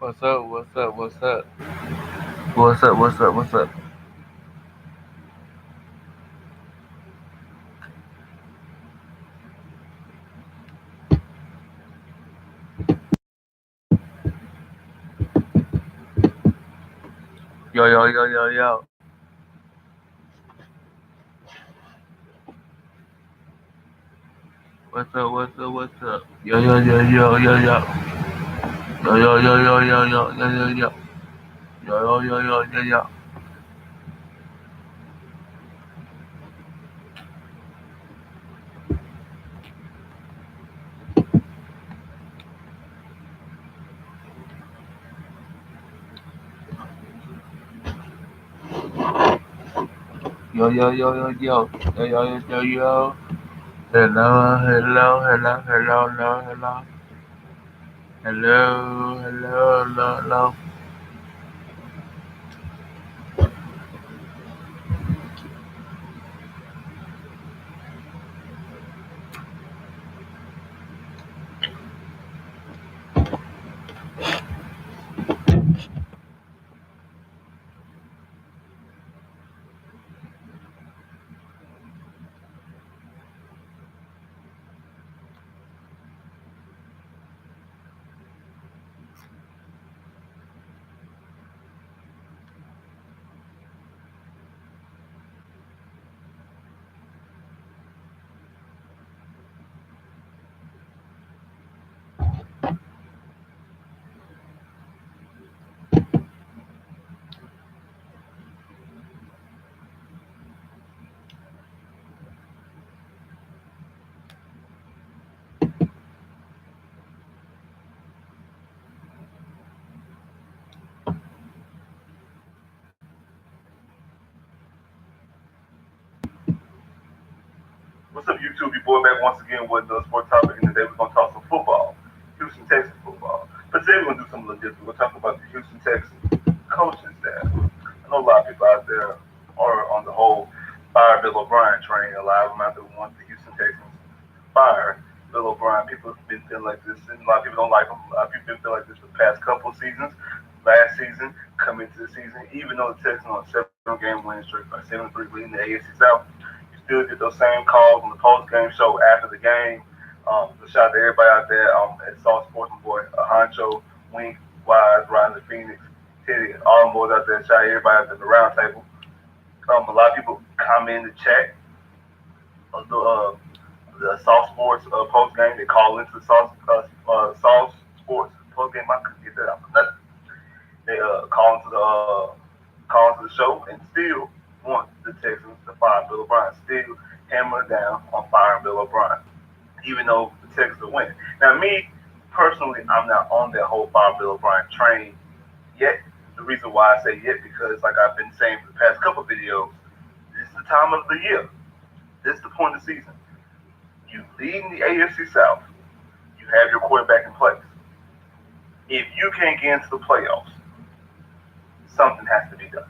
What's up? What's up? What's up? What's up? What's up? What's up? Yo, yo, yo, yo, yo. What's up? What's up? What's up? Yo, yo, yo, yo, yo, yo. Yo, yo, yo, yo, yo, yo, yo, yo, yo. Yo, yo, yo, yo, yo, yo. Yo, yo, yo, yo, yo. Yo, yo, yo, yo, yo. Hello, hello, hello, hello, hello, hello. Hello, hello, hello, hello. What's up, YouTube? Your boy back once again with the sports topic, and today we're going to talk some football, Houston Texans football. But today we're going to do something a little different. We're going to talk about the Houston Texans coaching staff. I know a lot of people out there are on the whole fire Bill O'Brien train. A lot of them out there want the Houston Texans fire Bill O'Brien. People have been feeling like this, and a lot of people don't like him. A lot of people have been feeling like this for the past couple of seasons. Last season, coming into the season, even though the Texans on a 7 game winning streak by 7-3 leading the AFC South, still get those same calls on the post game show after the game. So shout out to everybody out there at Salt Sports, my boy, Honcho, Wink, Wise, Ryan the Phoenix, Teddy, all them boys out there. Shout out to everybody out there at the round table. A lot of people comment in the chat of the Salt Sports post game. They call into the Salt Sports post game. I couldn't get that out. Nothing. They call into the show and still want the Texans to fire Bill O'Brien. Still hammer down on firing Bill O'Brien, even though the Texans are winning. Now, me personally, I'm not on that whole fire Bill O'Brien train yet. The reason why I say yet because, like I've been saying for the past couple of videos, this is the time of the year. This is the point of the season. You lead in the AFC South. You have your quarterback in place. If you can't get into the playoffs, something has to be done.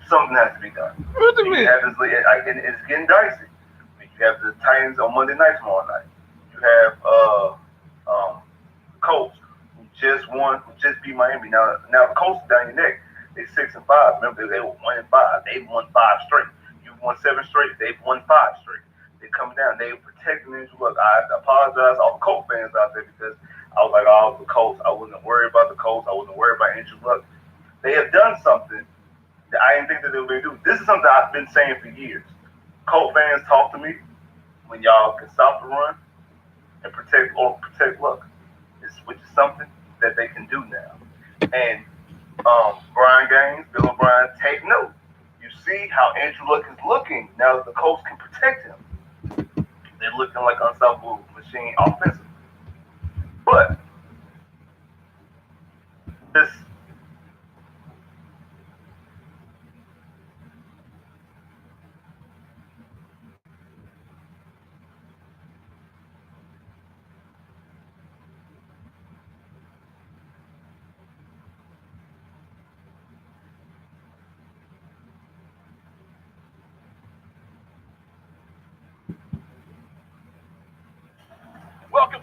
Something has to be done. What do And you you mean? have this, and it's getting dicey. I mean, you have the Titans on Monday night tomorrow night. You have Colts who just won, who just beat Miami. Now the Colts are down your neck. They 6-5. Remember, they were 1-5. They won five straight. You won seven straight. They've won five straight. They're coming down. They protecting Andrew Luck. I apologize to all the Colts fans out there because I was like, oh, the Colts. I wasn't worried about the Colts. I wasn't worried about Andrew Luck. They have done something that I didn't think that they were going to do. This is something I've been saying for years. Colt fans talk to me when y'all can stop the run and protect Luck. Which is something that they can do now. And Brian Gaines, Bill O'Brien, take note. You see how Andrew Luck is looking now that the Colts can protect him. They're looking like an unstoppable machine offensively. But this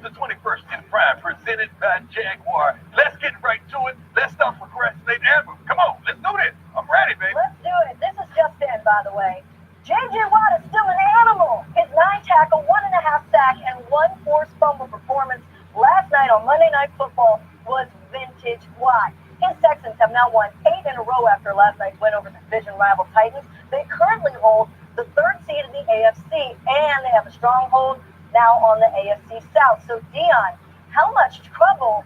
Welcome to 21st in Prime, presented by Jaguar. Let's get right to it. Let's stop procrastinating ever. Come on, let's do this. I'm ready, baby. Let's do it. This is just in, by the way. J.J. Watt is still an animal. His 9-tackle, 1.5 sack, and 1 forced fumble performance last night on Monday Night Football was vintage Watt. His Texans have now won 8 in a row after last night's win over division rival Titans. They currently hold the 3rd seed in the AFC, and they have a stronghold now on the AFC South. So, Dion, how much trouble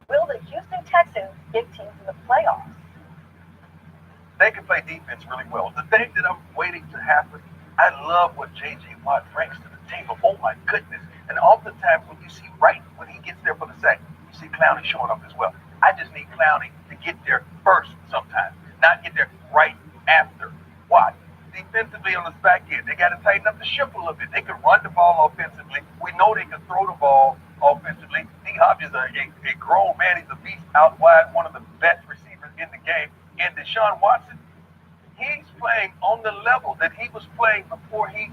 will the Houston Texans give teams in the playoffs? They can play defense really well. The thing that I'm waiting to happen, I love what J.J. Watt brings to the table. Oh, my goodness. And oftentimes when you see right when he gets there for the sack, you see Clowney showing up as well. I just need Clowney to get there first sometimes, not get there right after Watt. Defensively on the back end, they got to tighten up the ship a little bit. They can run the ball offensively. We know they can throw the ball offensively. D-Hop is a grown man. He's a beast out wide, one of the best receivers in the game. And Deshaun Watson, he's playing on the level that he was playing before he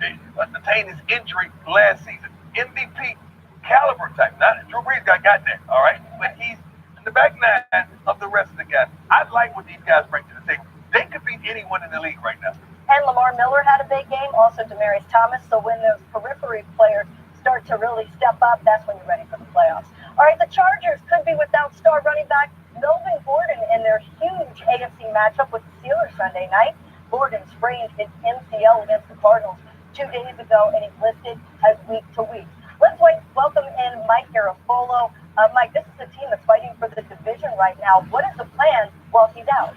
attained his injury last season. MVP caliber type. Not Drew Brees got there, all right? But he's in the back nine of the rest of the guys. I like what these guys bring to the table. They could beat anyone in the league right now. And Lamar Miller had a big game, also Demaryius Thomas. So when those periphery players start to really step up, that's when you're ready for the playoffs. All right, the Chargers could be without star running back Melvin Gordon in their huge AFC matchup with the Steelers Sunday night. Gordon sprained his MCL against the Cardinals 2 days ago, and he's listed as week to week. Let's welcome in Mike Garafolo. Mike, this is a team that's fighting for the division right now. What is the plan while he's out?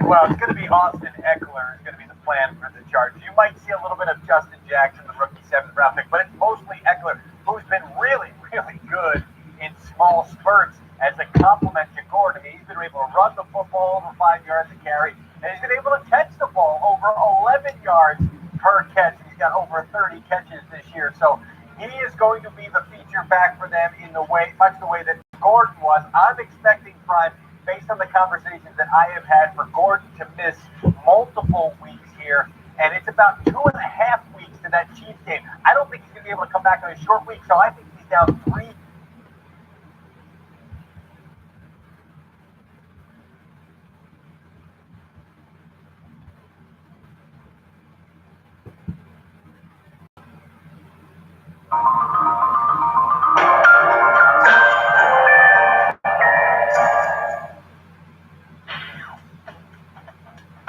Well, it's going to be Austin Eckler is going to be the plan for the Chargers. You might see a little bit of Justin Jackson, the rookie 7th round pick, but it's mostly Eckler, who's been really, really good in small spurts as a complement to Gordon. I mean, he's been able to run the football over 5 yards a carry, and he's been able to catch the ball over 11 yards per catch. He's got over 30 catches this year, so he is going to be the feature back for them in the way, much the way that Gordon was. I'm expecting, Prime, based on the conversations that I have had, for Gordon to miss multiple weeks here, and it's about 2.5 weeks to that Chiefs game. I don't think he's going to be able to come back on a short week, so I think he's down 3.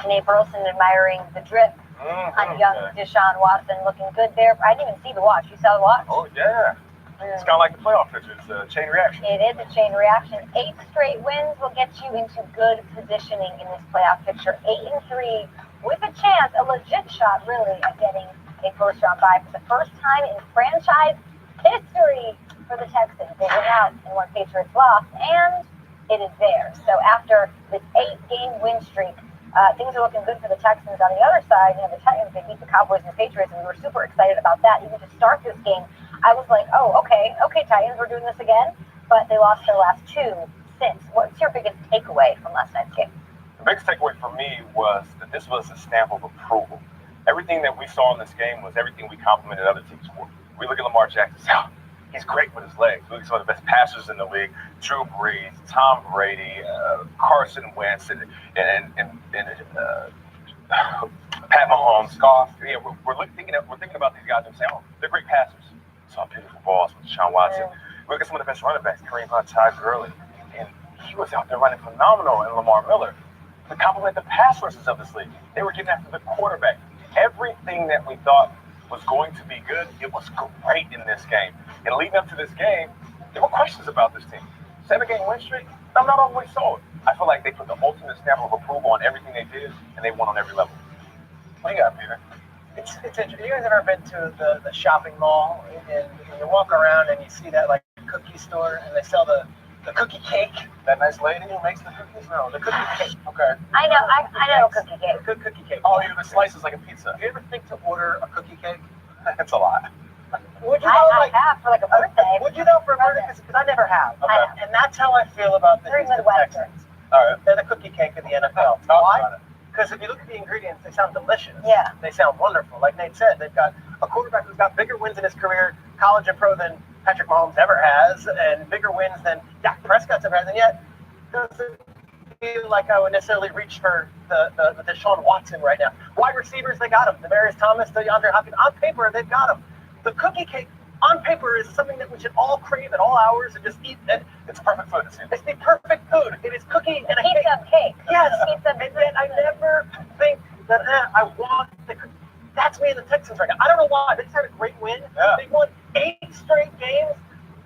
Nate Burleson admiring the drip on young Deshaun Watson, looking good there. I didn't even see the watch. You saw the watch? Oh, yeah. It's kind of like the playoff picture. It's a chain reaction. It is a chain reaction. 8 straight wins will get you into good positioning in this playoff picture. 8-3 with a chance, a legit shot, really, at getting a first-round bye for the first time in franchise history for the Texans. They went out and won Patriots loss, and it is there. So after this 8-game win streak, things are looking good for the Texans. On the other side, you know, the Titans, they beat the Cowboys and the Patriots, and we were super excited about that. Even to start this game, I was like, oh, okay, Titans, we're doing this again. But they lost their last 2 since. What's your biggest takeaway from last night's game? The biggest takeaway for me was that this was a stamp of approval. Everything that we saw in this game was everything we complimented other teams for. We look at Lamar Jackson, he's great with his legs. We look at some of the best passers in the league: Drew Brees, Tom Brady, Carson Wentz, and Pat Mahomes. Yeah, we're thinking about these guys and saying, oh, they're great passers. Saw beautiful balls with Deshaun Watson. We look at some of the best running backs: Kareem Hunt, Todd Gurley, and he was out there running phenomenal. And Lamar Miller, to complement the pass rushes of this league, they were getting after the quarterback. Everything that we thought was going to be good, it was great in this game. And leading up to this game, there were questions about this team. 7-game win streak, I'm not always sold. I feel like they put the ultimate stamp of approval on everything they did, and they won on every level. What do you got, Peter? It's interesting. You guys ever been to the shopping mall, and you walk around and you see that like cookie store, and they sell the cookie cake? That nice lady who makes the cookies? No, the cookie cake. Okay. I know cookie cake. Good cookie cake. Oh, the slices like a pizza. Do you ever think to order a cookie cake? That's a lot. Would you I have for like a birthday. Would you know for a birthday? Because I never have. Okay. And that's how I feel about the Very Houston Midwestern. Texans. All right. They're the cookie cake in the NFL. Why? Because if you look at the ingredients, they sound delicious. Yeah. They sound wonderful. Like Nate said, they've got a quarterback who's got bigger wins in his career college and pro than Patrick Mahomes ever has, and bigger wins than Dak Prescott's ever has, and yet doesn't feel like I would necessarily reach for the Deshaun Watson right now. Wide receivers, they got him. Demaryius Thomas, DeAndre Hopkins, on paper, they've got him. The cookie cake on paper is something that we should all crave at all hours and just eat. And it's perfect food. It's the perfect food. It is cookie and a Pizza cake. Yes. Pizza. And then I never think that I want the cookie. That's me and the Texans right now. I don't know why. They just had a great win. Yeah. They won 8 straight games.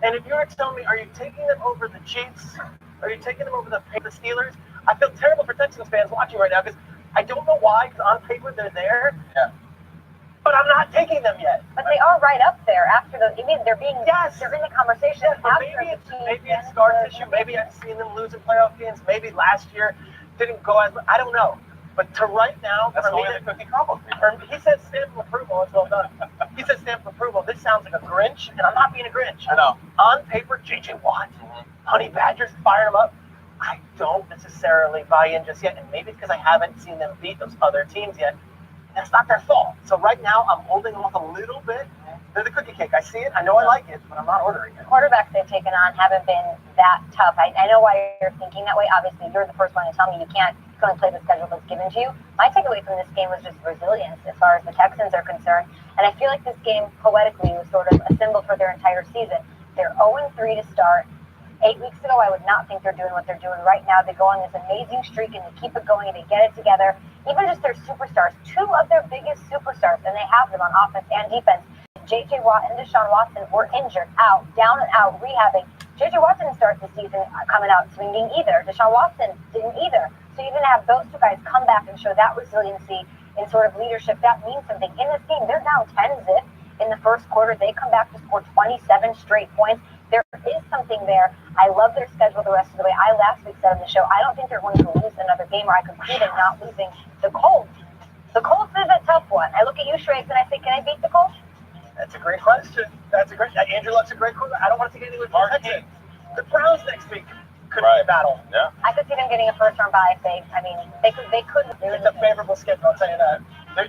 And if you were to tell me, are you taking them over the Chiefs? Are you taking them over the Steelers? I feel terrible for Texans fans watching right now because I don't know why, because on paper they're there. Yeah. But I'm not taking them yet. But they are right up there after the. I mean, they're being. Yes. They're in the conversation. Yeah, but after maybe the it's Chiefs scar and tissue. Maybe I've seen them lose in playoff games. Maybe last year didn't go as. I don't know. But to right now, That's for the me, way the cookie crumbles. he said stamp of approval. It's well done. He said stamp of approval. This sounds like a Grinch, and I'm not being a Grinch. I know. On paper, J.J. Watt, Honey Badgers, fire them up. I don't necessarily buy in just yet, and maybe it's because I haven't seen them beat those other teams yet. That's not their fault. So right now, I'm holding off a little bit. They're the cookie cake. I see it. I know I like it, but I'm not ordering it. quarterbacks they've taken on haven't been that tough. I know why you're thinking that way. Obviously, you're the first one to tell me you can't only play the schedule that's given to you. My takeaway from this game was just resilience as far as the Texans are concerned. And I feel like this game, poetically, was sort of a symbol for their entire season. They're 0-3 to start. 8 weeks ago, I would not think they're doing what they're doing right now. They go on this amazing streak and they keep it going and they get it together. Even just their superstars, 2 of their biggest superstars, and they have them on offense and defense. J.J. Watt and Deshaun Watson were injured, out, down and out, rehabbing. J.J. Watt didn't start the season coming out swinging either. Deshaun Watson didn't either. So even to have those 2 guys come back and show that resiliency and sort of leadership, that means something. In this game, they're down 10-zip in the first quarter. They come back to score 27 straight points. There is something there. I love their schedule the rest of the way. I last week said on the show, I don't think they're going to lose another game, or I could see them not losing the Colts. The Colts is a tough one. I look at you, Shreyas, and I say, can I beat the Colts? That's a great question. Andrew Luck's a great quarterback. I don't want to take anything from the Texans. The Browns next week could be a battle. Yeah. I could see them getting a first-round bye if they could. It's a favorable schedule, I'll tell you that.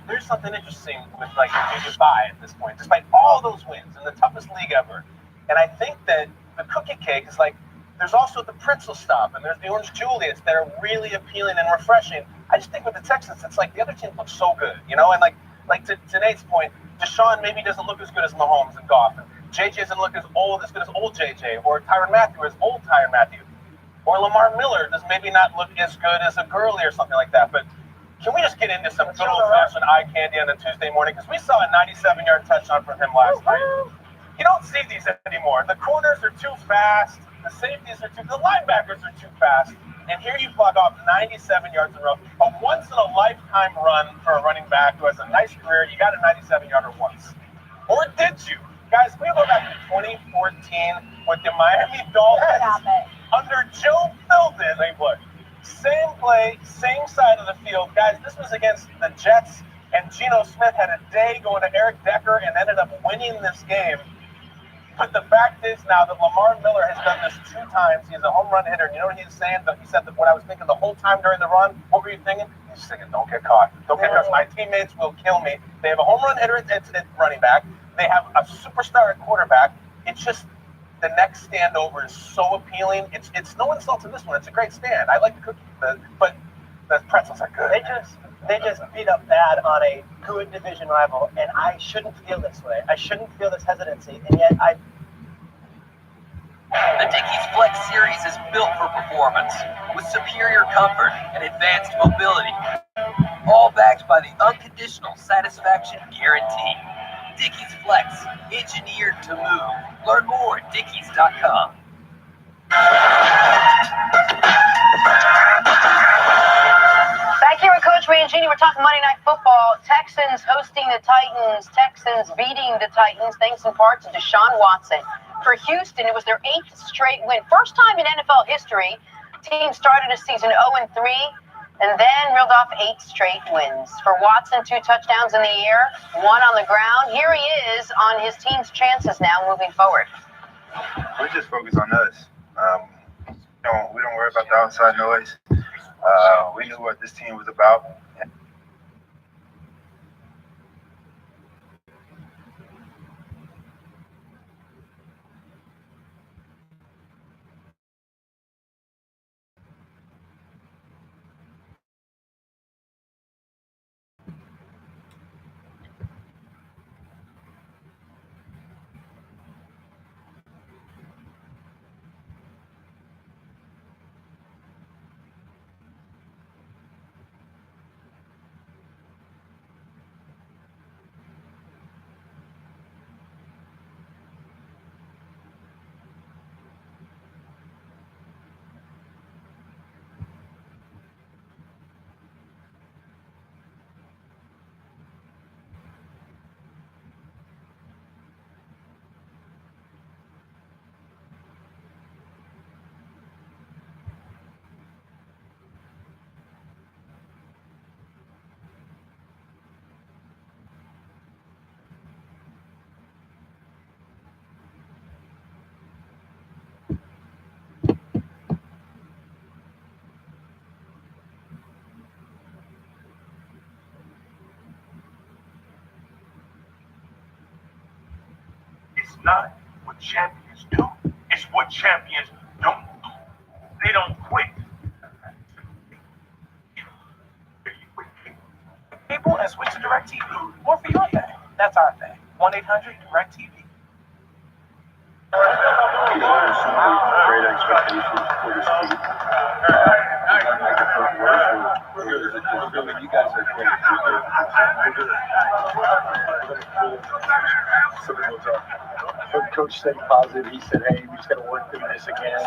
There's something interesting with like JJ Watt at this point, despite all those wins in the toughest league ever. And I think that the cookie cake is like, there's also the pretzel stop and there's the orange Julius that are really appealing and refreshing. I just think with the Texans, it's like the other team looks so good, you know? And like to Nate's point, Deshaun maybe doesn't look as good as Mahomes and Goff. JJ doesn't look as good as old JJ, or Tyrann Mathieu as old Tyrann Mathieu. Or Lamar Miller does maybe not look as good as a Gurley or something like that. But can we just get into some good old-fashioned eye candy on a Tuesday morning? Because we saw a 97-yard touchdown from him last night. You don't see these anymore. The corners are too fast. The safeties are the linebackers are too fast. And here you plug off 97 yards in a row. A once-in-a-lifetime run for a running back who has a nice career. You got a 97-yarder once. Or did you? Guys, we go back to 2014 with the Miami Dolphins. Stop it. Under Joe Philbin. Same play, same side of the field. Guys, this was against the Jets, and Geno Smith had a day going to Eric Decker and ended up winning this game. But the fact is now that Lamar Miller has done this 2 times. He's a home run hitter. And you know what he was saying? He said that what I was thinking the whole time during the run. What were you thinking? He's thinking, don't get caught. Don't get caught. My teammates will kill me. They have a home run hitter at running back. They have a superstar at quarterback. It's just the next stand over is so appealing. It's no insult to this one. It's a great stand. I like the cookie, but the pretzels are good. They just beat up bad on a good division rival, and I shouldn't feel this way. I shouldn't feel this hesitancy, and yet The Dickies Flex Series is built for performance, with superior comfort and advanced mobility, all backed by the unconditional satisfaction guarantee. Dickies Flex, engineered to move. Learn more at dickies.com. Back here with Coach Mangini, we're talking Monday Night Football. Texans hosting the Titans. Texans beating the Titans, thanks in part to Deshaun Watson. For Houston, it was their 8th straight win. First time in NFL history, team started a season 0-3 and then reeled off 8 straight wins. For Watson, 2 touchdowns in the air, 1 on the ground. Here he is on his team's chances now moving forward. We just focus on us. We don't worry about the outside noise. We knew what this team was about. It's not what champions do. It's what champions don't do. They don't quit. People and switch to DirecTV. More for your thing. That's our thing. 1-800-DirecTV. Great expectations for this team. You guys are great. Coach stayed positive. He said, "Hey, we just got to work through this again."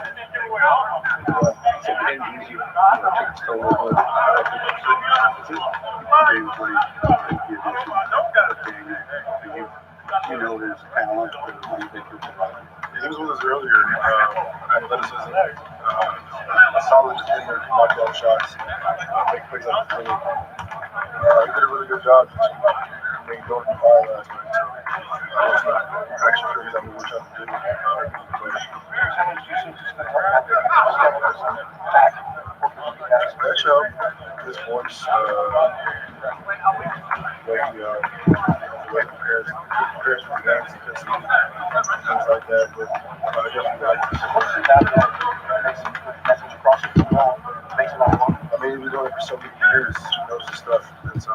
It's easy. It's still a little bit. You know his talent, but he was with us earlier. Athleticism, solid defender, knocked down shots, make plays on the field. He did a really good job. I mean, going to the ball last night. So it's not action figures that we're trying to do. Match up, his voice, the way he prepares for the next, things like that. But I definitely like this. I mean, we've been doing it for so many years. He knows his stuff. And so.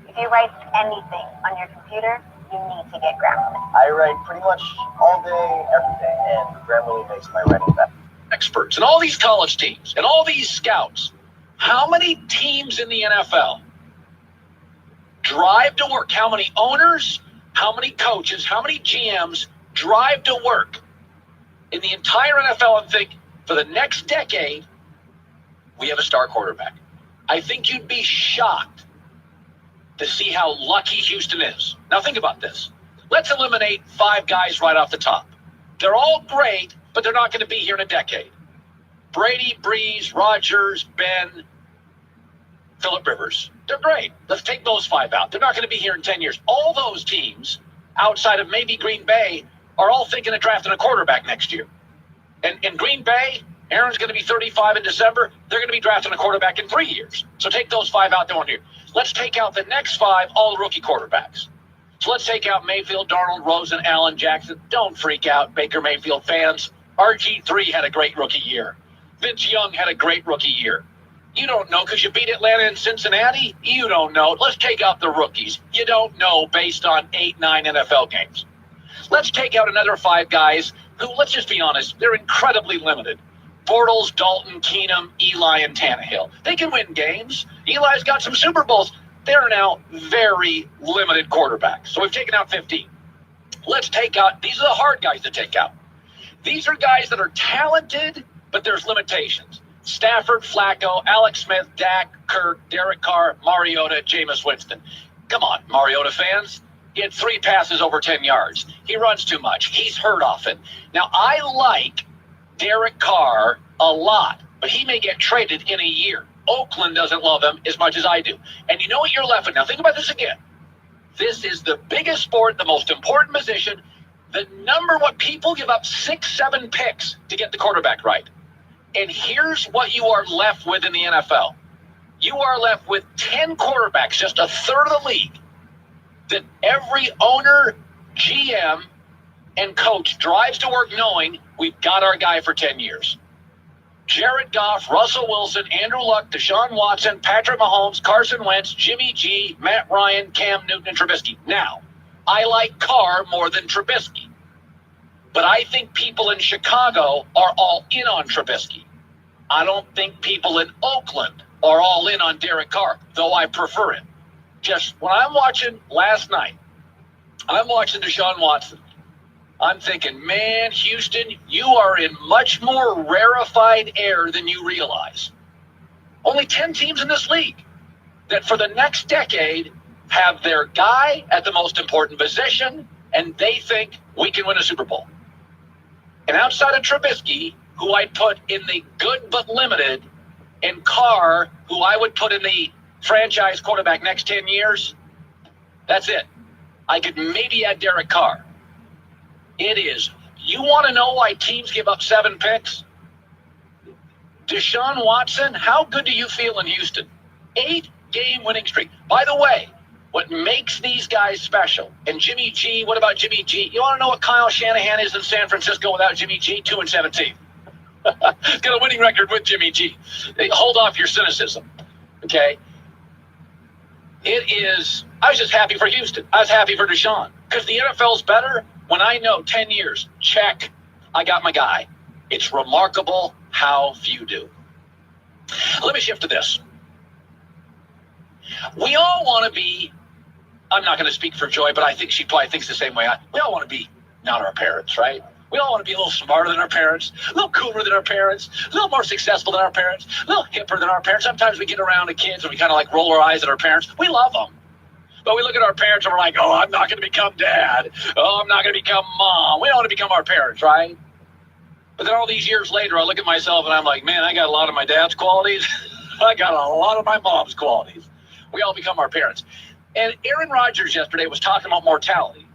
If you write anything on your computer, you need to get Grammarly. I write pretty much all day, every day, and Grammarly makes my writing better. Experts and all these college teams and all these scouts. How many teams in the NFL drive to work? How many owners, how many coaches, how many GMs drive to work in the entire NFL and think, for the next decade, we have a star quarterback? I think you'd be shocked to see how lucky Houston is. Now think about this. Let's eliminate 5 guys right off the top. They're all great, but they're not going to be here in a decade. Brady, Breeze, Rodgers, Ben, Phillip Rivers. They're great. Let's take those 5 out. They're not going to be here in 10 years. All those teams, outside of maybe Green Bay, are all thinking of drafting a quarterback next year. And in Green Bay, Aaron's going to be 35 in December. They're going to be drafting a quarterback in 3 years. So take those 5 out there on here. Let's take out the next 5, all the rookie quarterbacks. So let's take out Mayfield, Darnold, Rosen, Allen, Jackson. Don't freak out, Baker Mayfield fans. RG3 had a great rookie year. Vince Young had a great rookie year. You don't know because you beat Atlanta and Cincinnati. You don't know. Let's take out the rookies. You don't know based on 8, 9 NFL games. Let's take out another 5 guys who, let's just be honest, they're incredibly limited. Bortles, Dalton, Keenum, Eli, and Tannehill. They can win games. Eli's got some Super Bowls. They're now very limited quarterbacks. So we've taken out 15. Let's take out, these are the hard guys to take out. These are guys that are talented, but there's limitations. Stafford, Flacco, Alex Smith, Dak, Kirk, Derek Carr, Mariota, Jameis Winston. Come on, Mariota fans. He had 3 passes over 10 yards. He runs too much. He's hurt often. Now, I like Derek Carr a lot, but he may get traded in a year. Oakland doesn't love him as much as I do. And you know what you're left with? Now, think about this again. This is the biggest sport, the most important position. The number one, people give up 6, 7 picks to get the quarterback right. And here's what you are left with in the NFL. You are left with 10 quarterbacks, just a third of the league, that every owner, GM, and coach drives to work knowing we've got our guy for 10 years. Jared Goff, Russell Wilson, Andrew Luck, Deshaun Watson, Patrick Mahomes, Carson Wentz, Jimmy G, Matt Ryan, Cam Newton, and Trubisky. Now, I like Carr more than Trubisky, but I think people in Chicago are all in on Trubisky. I don't think people in Oakland are all in on Derek Carr, though I prefer it. Just when I'm watching last night, I'm watching Deshaun Watson. I'm thinking, man, Houston, you are in much more rarefied air than you realize. Only 10 teams in this league that for the next decade have their guy at the most important position, and they think we can win a Super Bowl. And outside of Trubisky, who I put in the good but limited, and Carr, who I would put in the franchise quarterback next 10 years, that's it. I could maybe add Derek Carr. It is. You want to know why teams give up 7 picks? Deshaun Watson, how good do you feel in Houston? 8-game winning streak. By the way, what makes these guys special, and Jimmy G, what about Jimmy G? You want to know what Kyle Shanahan is in San Francisco without Jimmy G? 2-17. He's got a winning record with Jimmy G. Hold off your cynicism, okay? It is, I was just happy for Houston. I was happy for Deshaun because the NFL's better when I know 10 years, check, I got my guy. It's remarkable how few do. Let me shift to this. We all want to be, I'm not going to speak for Joy, but I think she probably thinks the same way. We all want to be not our parents, right? We all want to be a little smarter than our parents, a little cooler than our parents, a little more successful than our parents, a little hipper than our parents. Sometimes we get around to kids and we kind of like roll our eyes at our parents. We love them. But we look at our parents and we're like, oh, I'm not going to become dad. Oh, I'm not going to become mom. We don't want to become our parents, right? But then all these years later, I look at myself and I'm like, man, I got a lot of my dad's qualities. I got a lot of my mom's qualities. We all become our parents. And Aaron Rodgers yesterday was talking about mortality.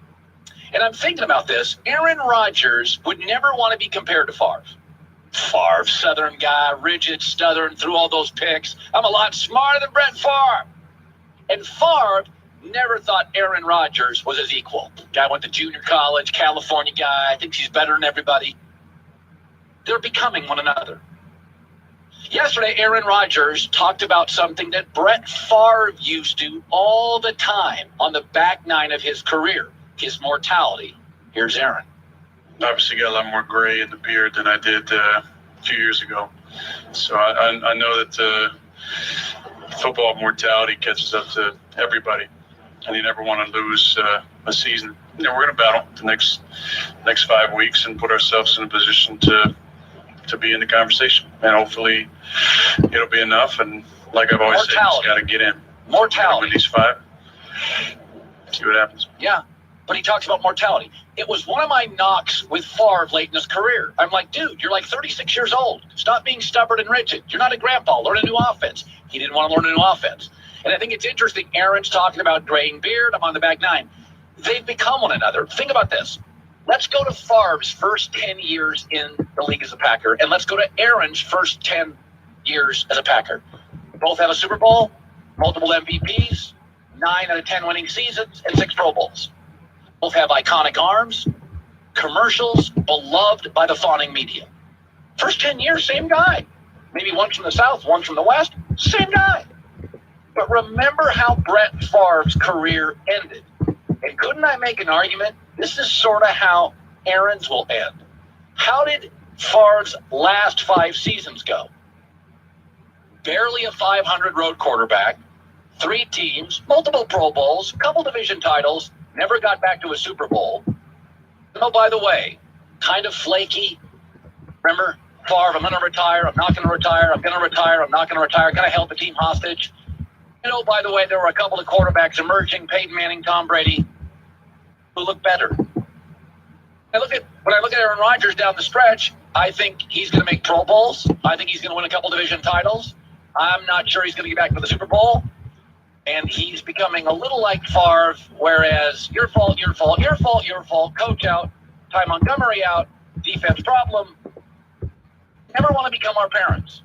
And I'm thinking about this. Aaron Rodgers would never want to be compared to Favre. Favre, Southern guy, rigid, Southern, threw all those picks. I'm a lot smarter than Brett Favre. And Favre never thought Aaron Rodgers was his equal. Guy went to junior college, California guy. I think he's better than everybody. They're becoming one another. Yesterday, Aaron Rodgers talked about something that Brett Favre used to all the time on the back nine of his career, his mortality. Here's Aaron. Obviously got a lot more gray in the beard than I did a few years ago. So I know that football mortality catches up to everybody. And you never want to lose a season. You know, we're going to battle the next 5 weeks and put ourselves in a position to be in the conversation. And hopefully it'll be enough. And like I've always said, it's got to get in. Mortality. Win these 5. See what happens. Yeah, but he talks about mortality. It was one of my knocks with Favre late in his career. I'm like, dude, you're like 36 years old. Stop being stubborn and rigid. You're not a grandpa. Learn a new offense. He didn't want to learn a new offense. And I think it's interesting. Aaron's talking about graying beard. I'm on the back nine. They've become one another. Think about this. Let's go to Favre's first 10 years in the league as a Packer, and let's go to Aaron's first 10 years as a Packer. Both have a Super Bowl, multiple MVPs, 9 out of 10 winning seasons, and 6 Pro Bowls. Both have iconic arms, commercials, beloved by the fawning media. First 10 years, same guy. Maybe one's from the South, one's from the West, same guy. But remember how Brett Favre's career ended. And couldn't I make an argument? This is sort of how Aaron's will end. How did Favre's last 5 seasons go? Barely a 500 road quarterback, 3 teams, multiple Pro Bowls, couple division titles, never got back to a Super Bowl. Oh, by the way, kind of flaky. Remember, Favre, I'm going to retire, I'm not going to retire, I'm going to retire, I'm not going to retire, going to held the team hostage. You know, by the way, there were a couple of quarterbacks emerging, Peyton Manning, Tom Brady, who look better. When I look at Aaron Rodgers down the stretch, I think he's going to make Pro Bowls. I think he's going to win a couple division titles. I'm not sure he's going to get back to the Super Bowl. And he's becoming a little like Favre, whereas your fault, coach out, Ty Montgomery out, defense problem. Never want to become our parents.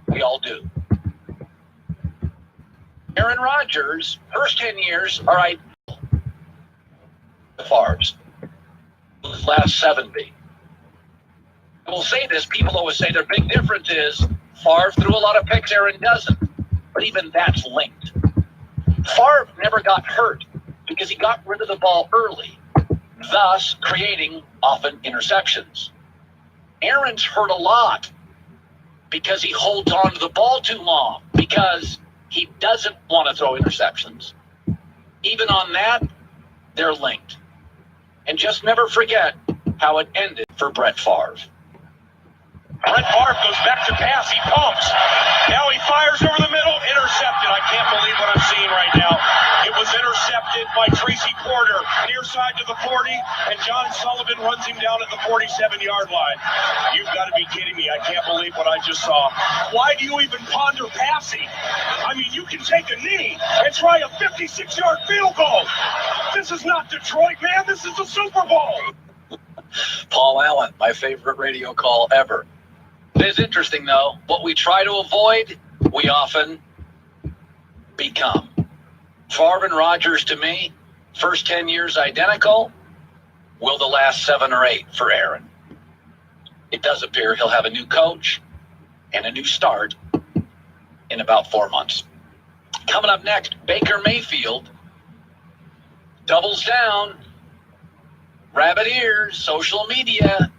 We all do. Aaron Rodgers, first 10 years, all right, Favre's. His last 7 be. will say this. People always say their big difference is Favre threw a lot of picks, Aaron doesn't. But even that's linked. Favre never got hurt because he got rid of the ball early, thus creating often interceptions. Aaron's hurt a lot because he holds on to the ball too long, because he doesn't want to throw interceptions. Even on that, they're linked. And just never forget how it ended for Brett Favre. Brett Favre goes back to pass. He pumps. Now he fires over the middle. Intercepted. I can't believe what I'm seeing right now. It was intercepted by Tracy Porter, near side to the 40, and John Sullivan runs him down at the 47-yard line. You've got to be kidding me. I can't believe what I just saw. Why do you even ponder passing? I mean, you can take a knee and try a 56-yard field goal. This is not Detroit, man. This is the Super Bowl. Paul Allen, my favorite radio call ever. It is interesting, though. What we try to avoid, we often become. Favre and Rodgers, to me, first 10 years identical. Will the last 7 or 8 for Aaron? It does appear he'll have a new coach and a new start in about 4 months. Coming up next, Baker Mayfield doubles down. Rabbit ears, social media.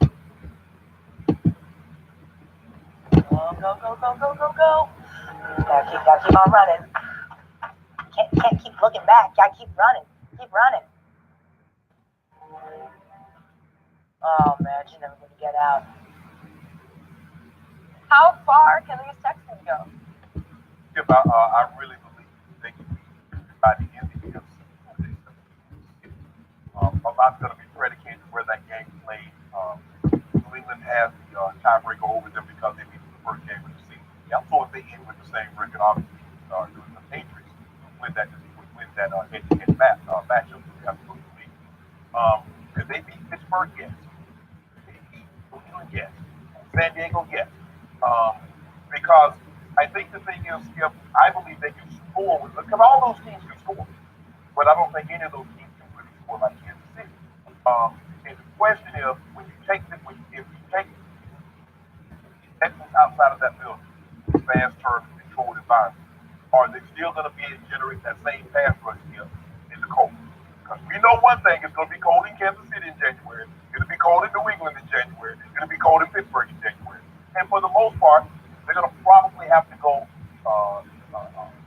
Go, go, go, go, go, go. Gotta keep on running. Can't keep looking back. Gotta keep running. Keep running. Oh, man, she's never gonna get out. How far can these Texans go? I really believe they can be by the end of the year. A lot's going to be predicated where that game played. New England has the tiebreaker over them because they beat the first game of the season. Yeah, so if they end with the same record, obviously, doing the Patriots win that head-to-head matchup, we have to go to the league. Could they beat Pittsburgh? Yes. Could they beat New England? Yes. San Diego? Yes. Because I think the thing is, I believe they can score because all those teams can score, but I don't think any of those teams can really score like Kansas City. And the question is, if you take Texans outside of that building, fast turf, controlled environment, are they still going to be able to generate that same pass rush here in the cold? Because we know one thing, it's going to be cold in Kansas City in January, it's going to be cold in New England in January, it's going to be cold in Pittsburgh in January. And for the most part, they're going to probably have to go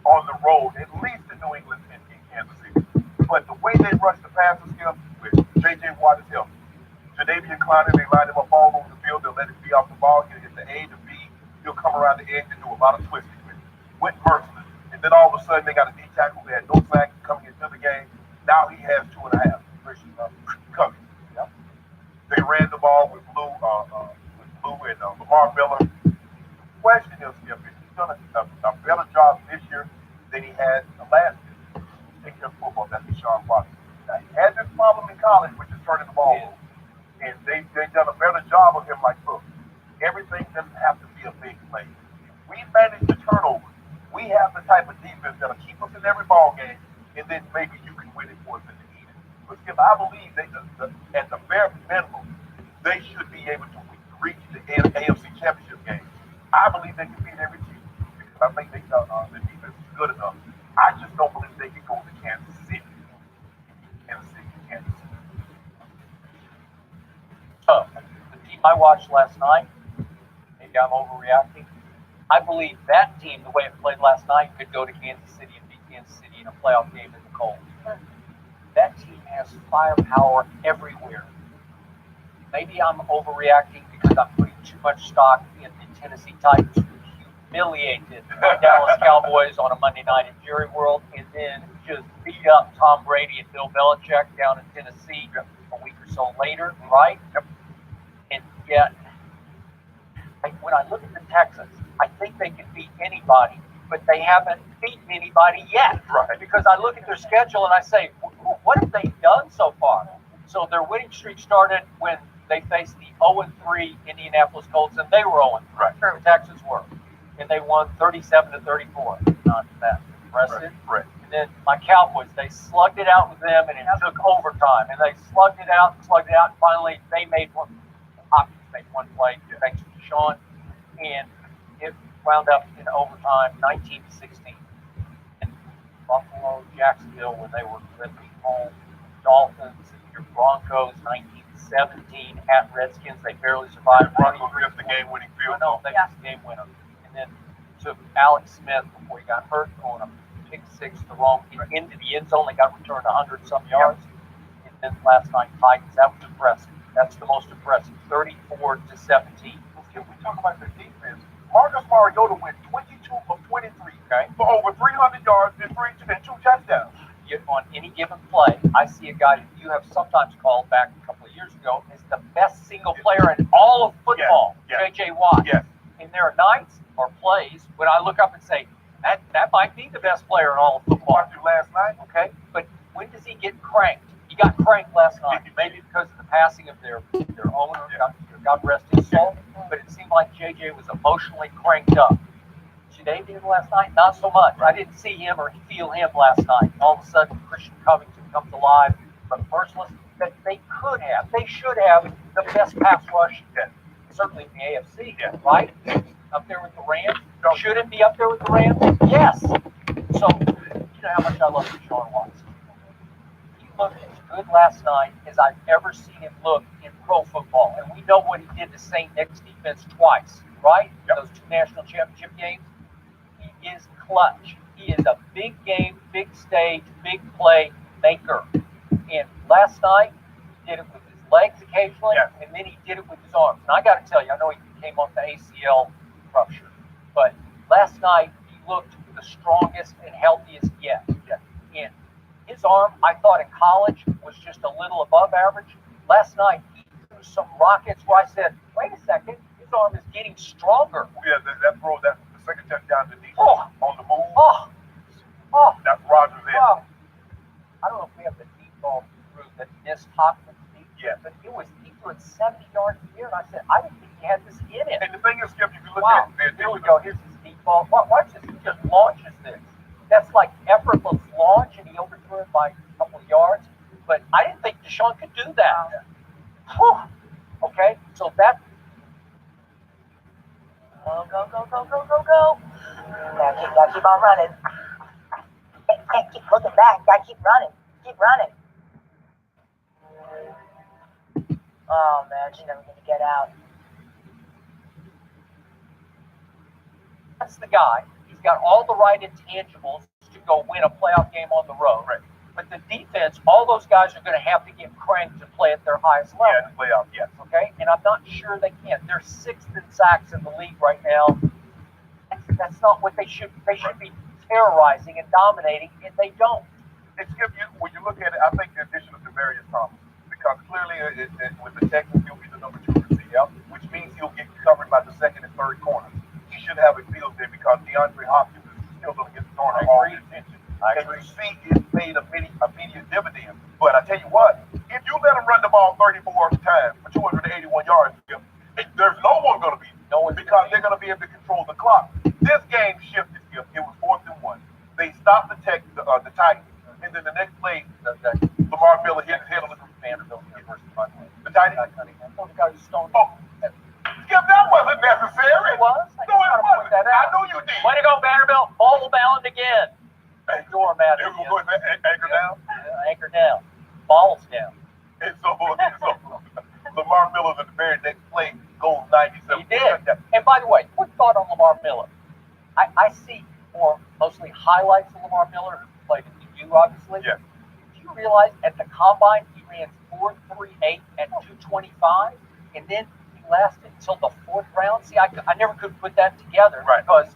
on the road, at least in New England and in Kansas City. But the way they rush the passes here, with J.J. Watt is healthy. Jadeveon Clowney, they line him up all over the field. They'll let him be off the ball. He'll hit the A, the B. He'll come around the edge and do a lot of twisting with Mercer. And then all of a sudden, they got a D tackle who had no sacks coming into the game. Now he has 2.5. Coming. Yep. They ran the ball with Blue and Lamar Miller. The question is, if he's done a better job this year than he had last year, take care of football, that's Deshaun Watson. Now, he had this problem in college, which is turning the ball over. And they've done a better job of him, like, look, everything doesn't have to be a big play. If we manage the turnover, we have the type of defense that'll keep us in every ball game, and then maybe you can win it for us in the end. But Skip, I believe at the bare minimum, they should be able to reach the AFC Championship game. I believe they can beat every team because I think the defense is good enough. I just don't believe they can go to Kansas City. Kansas City. The team I watched last night, maybe I'm overreacting. I believe that team, the way it played last night, could go to Kansas City and beat Kansas City in a playoff game in the cold. That team has firepower everywhere. Maybe I'm overreacting because I'm putting too much stock in the Tennessee Titans, who humiliated the Dallas Cowboys on a Monday night in Jerry World, and then just beat up Tom Brady and Bill Belichick down in Tennessee a week or so later, right? And yet, when I look at the Texans, I think they can beat anybody, but they haven't beaten anybody yet. Right. Because I look at their schedule and I say, what have they done so far? So their winning streak started when they faced the 0-3 Indianapolis Colts, and they were 0-3. Right. The Texans were. And they won 37-34. Not that impressive. Right. And then my Cowboys, they slugged it out with them, and it took overtime. And they slugged it out, and finally they made one. made one play thanks to Deshaun, and it wound up in overtime, 19-16. And Buffalo, Jacksonville, when they were flipping home, Dolphins, your Broncos, 19-17 at Redskins, they barely survived. Broncos ripped the game-winning field goal. They missed the game winner, and then took Alex Smith before he got hurt on a pick six, the wrong into the end zone. They got returned 100-some yards. And then last night, Titans, that was impressive. That's the most impressive, 34-17. Can we talk about the defense? Marcus Mariota went 22 of 23, okay, for over 300 yards and two touchdowns. Yet on any given play, I see a guy that you have sometimes called back a couple of years ago as the best single player in all of football, J.J. Watt. Yes. And there are nights or plays when I look up and say, that might be the best player in all of football. Last night, okay? But when does he get cranked? He got cranked last night, maybe because of the passing of their owner, God rest his soul, but it seemed like JJ was emotionally cranked up. Ja'Day did last night, not so much. I didn't see him or feel him last night. All of a sudden, Christian Covington comes alive, but merciless. That they should have the best pass rush, certainly in the AFC, right? Up there with the Rams. Should it be up there with the Rams? Yes. So, you know how much I love Deshaun Watson. He looked as good last night as I've ever seen him look in pro football. And we know what he did to St. Nick's defense twice, right? Those two national championship games. He is clutch. He is a big game, big stage, big play maker. And last night, he did it with his legs occasionally, and then he did it with his arms. And I got to tell you, I know he came off the ACL rupture, but last night he looked the strongest and healthiest yet. And his arm, I thought in college, was just a little above average. Last night, he threw some rockets where I said, wait a second, his arm is getting stronger. Yeah, that throw, that the second touchdown to defense on the move. That's Rodgers in. I don't know if we have the deep ball through that missed Hopkins deep, but he threw it 70 yards in the air, and I said, I didn't think he had this in it. And the thing is, Skip, if you look Wow, at it, here we go. Here's his deep ball. Watch this. He just launches this. That's like effortless launch, and he overthrew it by a couple of yards. But I didn't think Deshaun could do that. Whew. Okay, so that. Go. Gotta keep on running. Can't keep looking back. Gotta keep running. Keep running. Oh man, she's never gonna get out. That's the guy. He's got all the right intangibles to go win a playoff game on the road. Right. But the defense, all those guys are going to have to get cranked to play at their highest level. Yeah, the playoff, yes. Okay? And I'm not sure they can. They're sixth in sacks in the league right now. That's not what they should be. They should be terrorizing and dominating, and they don't. And Skip, when you look at it, I think the addition of Demaryius Thomas, because clearly with the Texans, he'll be the number 2 receiver, which means he'll get covered by the second and third corners. He should have a field there because DeAndre Hopkins is still going to get the corner all the attention. And you see it paid immediate dividend. But I tell you what, if you let him run the ball 34 times for 281 yards, there's no one going to be because they're going to be able to control the clock. This game shifted. It was 4th and 1. They stopped the Titans, and then the next play, Lamar Miller hit his head on the Vanderbilt versus the Titans. Skip, that wasn't necessary. It was. No, it wasn't. I know you did. Way to go, Vanderbilt. Ball bound again. Door mat. Anchor down. Anchor down. Balls down. And so Lamar Miller at the very next play goes 97. He did. And by the way, quick thought on Lamar Miller. I see mostly highlights of Lamar Miller, who played in DU, obviously. Yeah. Do you realize at the combine he ran 4.38 at 225, and then he lasted until the 4th round? See, I never could put that together because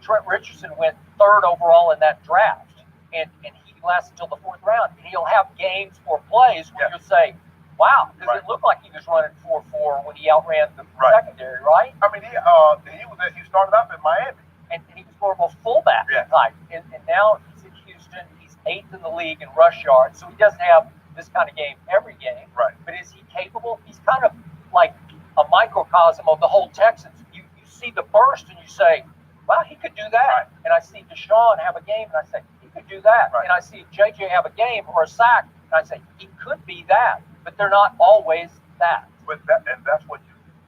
Trent Richardson went 3rd overall in that draft, and he lasted until the 4th round. And he'll have games or plays where you'll say, wow, because it looked like he was running 4.4 when he outran the secondary, right? I mean, he started out in Miami. And he was more of a fullback type. And now he's in Houston. He's 8th in the league in rush yards. So he doesn't have this kind of game every game. Right. But is he capable? He's kind of like a microcosm of the whole Texans. You see the burst and you say, wow, he could do that. Right. And I see Deshaun have a game and I say, he could do that. Right. And I see JJ have a game or a sack and I say, he could be that. But they're not always that. But that's what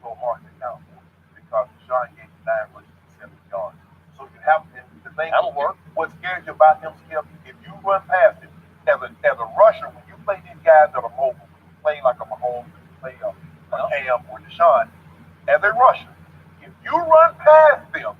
go hard to count for because Deshaun gave 9 rushes and 70 yards. So you have to, the thing that'll work. What scares you about him, Skip, if you run past him as a rusher, when you play these guys that are mobile, when you play like a Mahomes, when you play a Cam or Deshaun, as a rusher, if you run past them,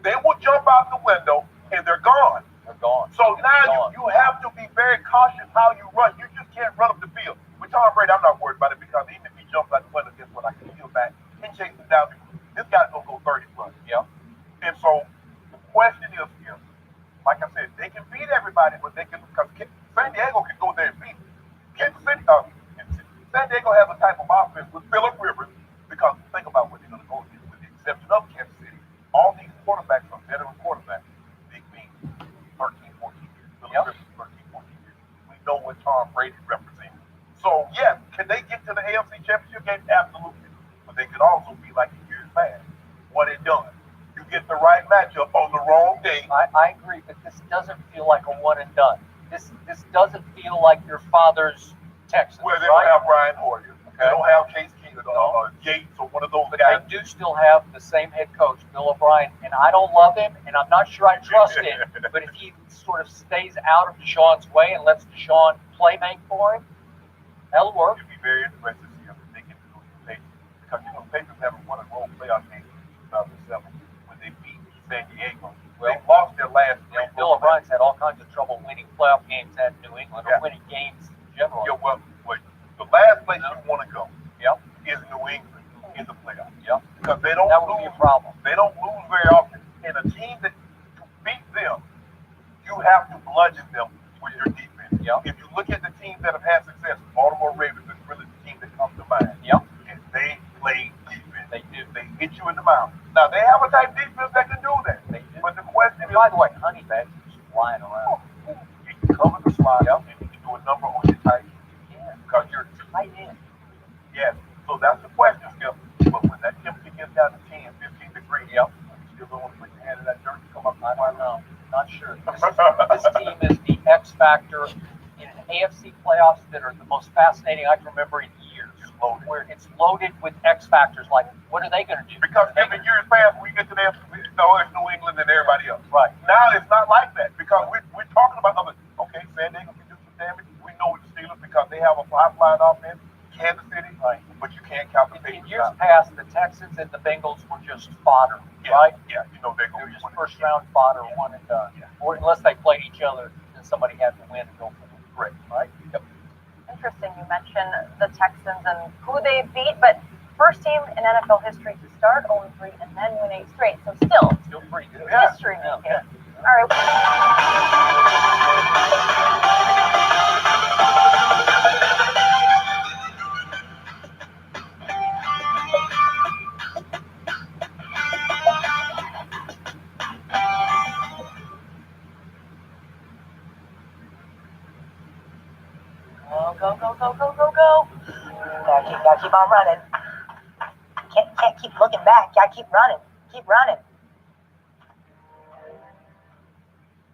they will jump out the window and they're gone. They're gone. So now you have to be very cautious how you run. You just can't run up the field. With Tom Brady, I'm not worried about it because even if he jumps out the window, guess what? I can steal back and chase him down. This guy's going to go 30 plus. Yeah. And so the question is, like I said, they can beat everybody, but they can, because San Diego can go there and beat Kansas City. San Diego has a type of offense with Phillip Rivers because think about what they're going to go against, with the exception of Kansas City. All these quarterbacks are veteran quarterbacks. Big being 13, 14 years. Phillip Rivers, 13, 14 years. We know what Tom Brady represents. So, yes, can they get to the AFC Championship game? Absolutely. But they could also be like the years past. What it done. You get the right matchup on the wrong day. I agree, but this doesn't feel like a one and done. This doesn't feel like your father's Texans. Well, they don't have Brian Hoyer. Okay. They don't have Case Keenum or Yates or one of those guys. They do still have the same head coach, Bill O'Brien, and I don't love him, and I'm not sure I trust him. But if he sort of stays out of Deshaun's way and lets Deshaun make for him, that'll work. It'd be very interesting to see if they can do it with Patriots. Because, Patriots haven't won a road playoff game since 2007 when they beat San Diego. Well, they lost their last game. Bill O'Brien's had all kinds of trouble winning playoff games at New England or winning games in general. Yeah, well, the last place you want to go is New England in the playoffs. Because they don't that would be a problem. They don't lose very often. And a team that to beat them, you have to bludgeon them with your defense. If you look at the teams that have had success, Baltimore Ravens is really the team that comes to mind. And they play defense. They do. They hit you in the mouth. Now they have a type defense that can do that. They do. But the question is, by the way, Honeyback is flying around. You can cover the slide and you can do a number on your tight end. Because you're tight end. Yes. So that's the question, Skip. But when that temperature gets down to 10, 15 degrees, you still don't want to put your hand in that dirt to come up. I don't know. Not sure. This team is the X factor in an AFC playoffs that are the most fascinating I can remember in years. Where it's loaded with X factors, like what are they going to do? Because in the years past, we get to the AFC, it's New England and everybody else. Right. Now it's not like that because we're talking about other. Okay, San Diego can do some damage. We know with the Steelers because they have a high-flying offense. Kansas City, but you can't count the Patriots. In years past, the Texans and the Bengals were just fodder, right? Yeah, they were just first-round fodder, one and done. Or unless they played each other, then somebody had to win and go for it. Correct. Right? Yep. Interesting. You mentioned the Texans and who they beat, but first team in NFL history to start 0-3 and then win 8 straight. So still pretty good. History making. All right. Go. Gotta keep on running. Can't keep looking back. Gotta keep running. Keep running.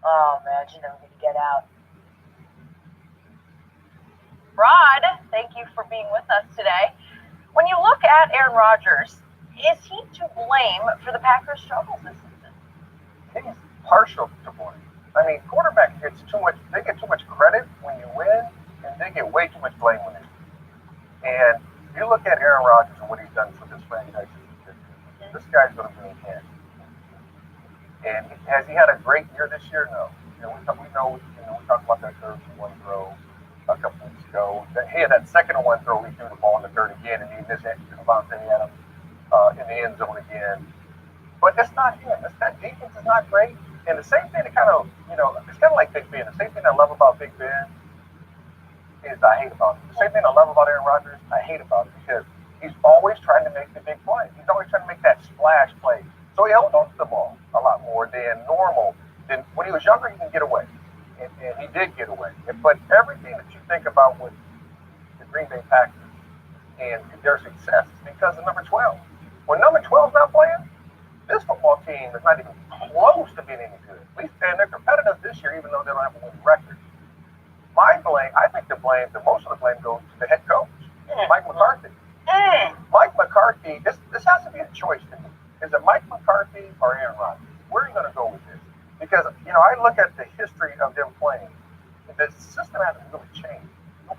Oh man, you never need to get out. Rod, thank you for being with us today. When you look at Aaron Rodgers, is he to blame for the Packers' struggles this season? He's partial to blame. I mean, quarterback gets too much. They get too much credit when you win, and they get way too much blame when they lose. And you look at Aaron Rodgers and what he's done for this franchise. This guy's going to bring in. And has he had a great year this year? No. We talked about that third and one throw a couple weeks ago. He had that second and one throw. He threw the ball in the dirt again, and he missed it. Devontae Adams in the end zone again. But that's not him. That defense is not great. And the same thing that it's kind of like Big Ben. The same thing I love about Big Ben is I hate about it. The same thing I love about Aaron Rodgers, I hate about it because he's always trying to make the big play. He's always trying to make that splash play. So he held on to the ball a lot more than normal. Then when he was younger, he can get away. And he did get away. But everything that you think about with the Green Bay Packers and their success is because of number 12. When number 12 is not playing, this football team is not even close to being any good. At least, and they're competitive this year, even though they don't have a winning record. I think the most of the blame goes to the head coach, Mike McCarthy. Mike McCarthy, this has to be a choice to me. Is it Mike McCarthy or Aaron Rodgers? Where are you going to go with this? Because, I look at the history of them playing. The system hasn't really changed. It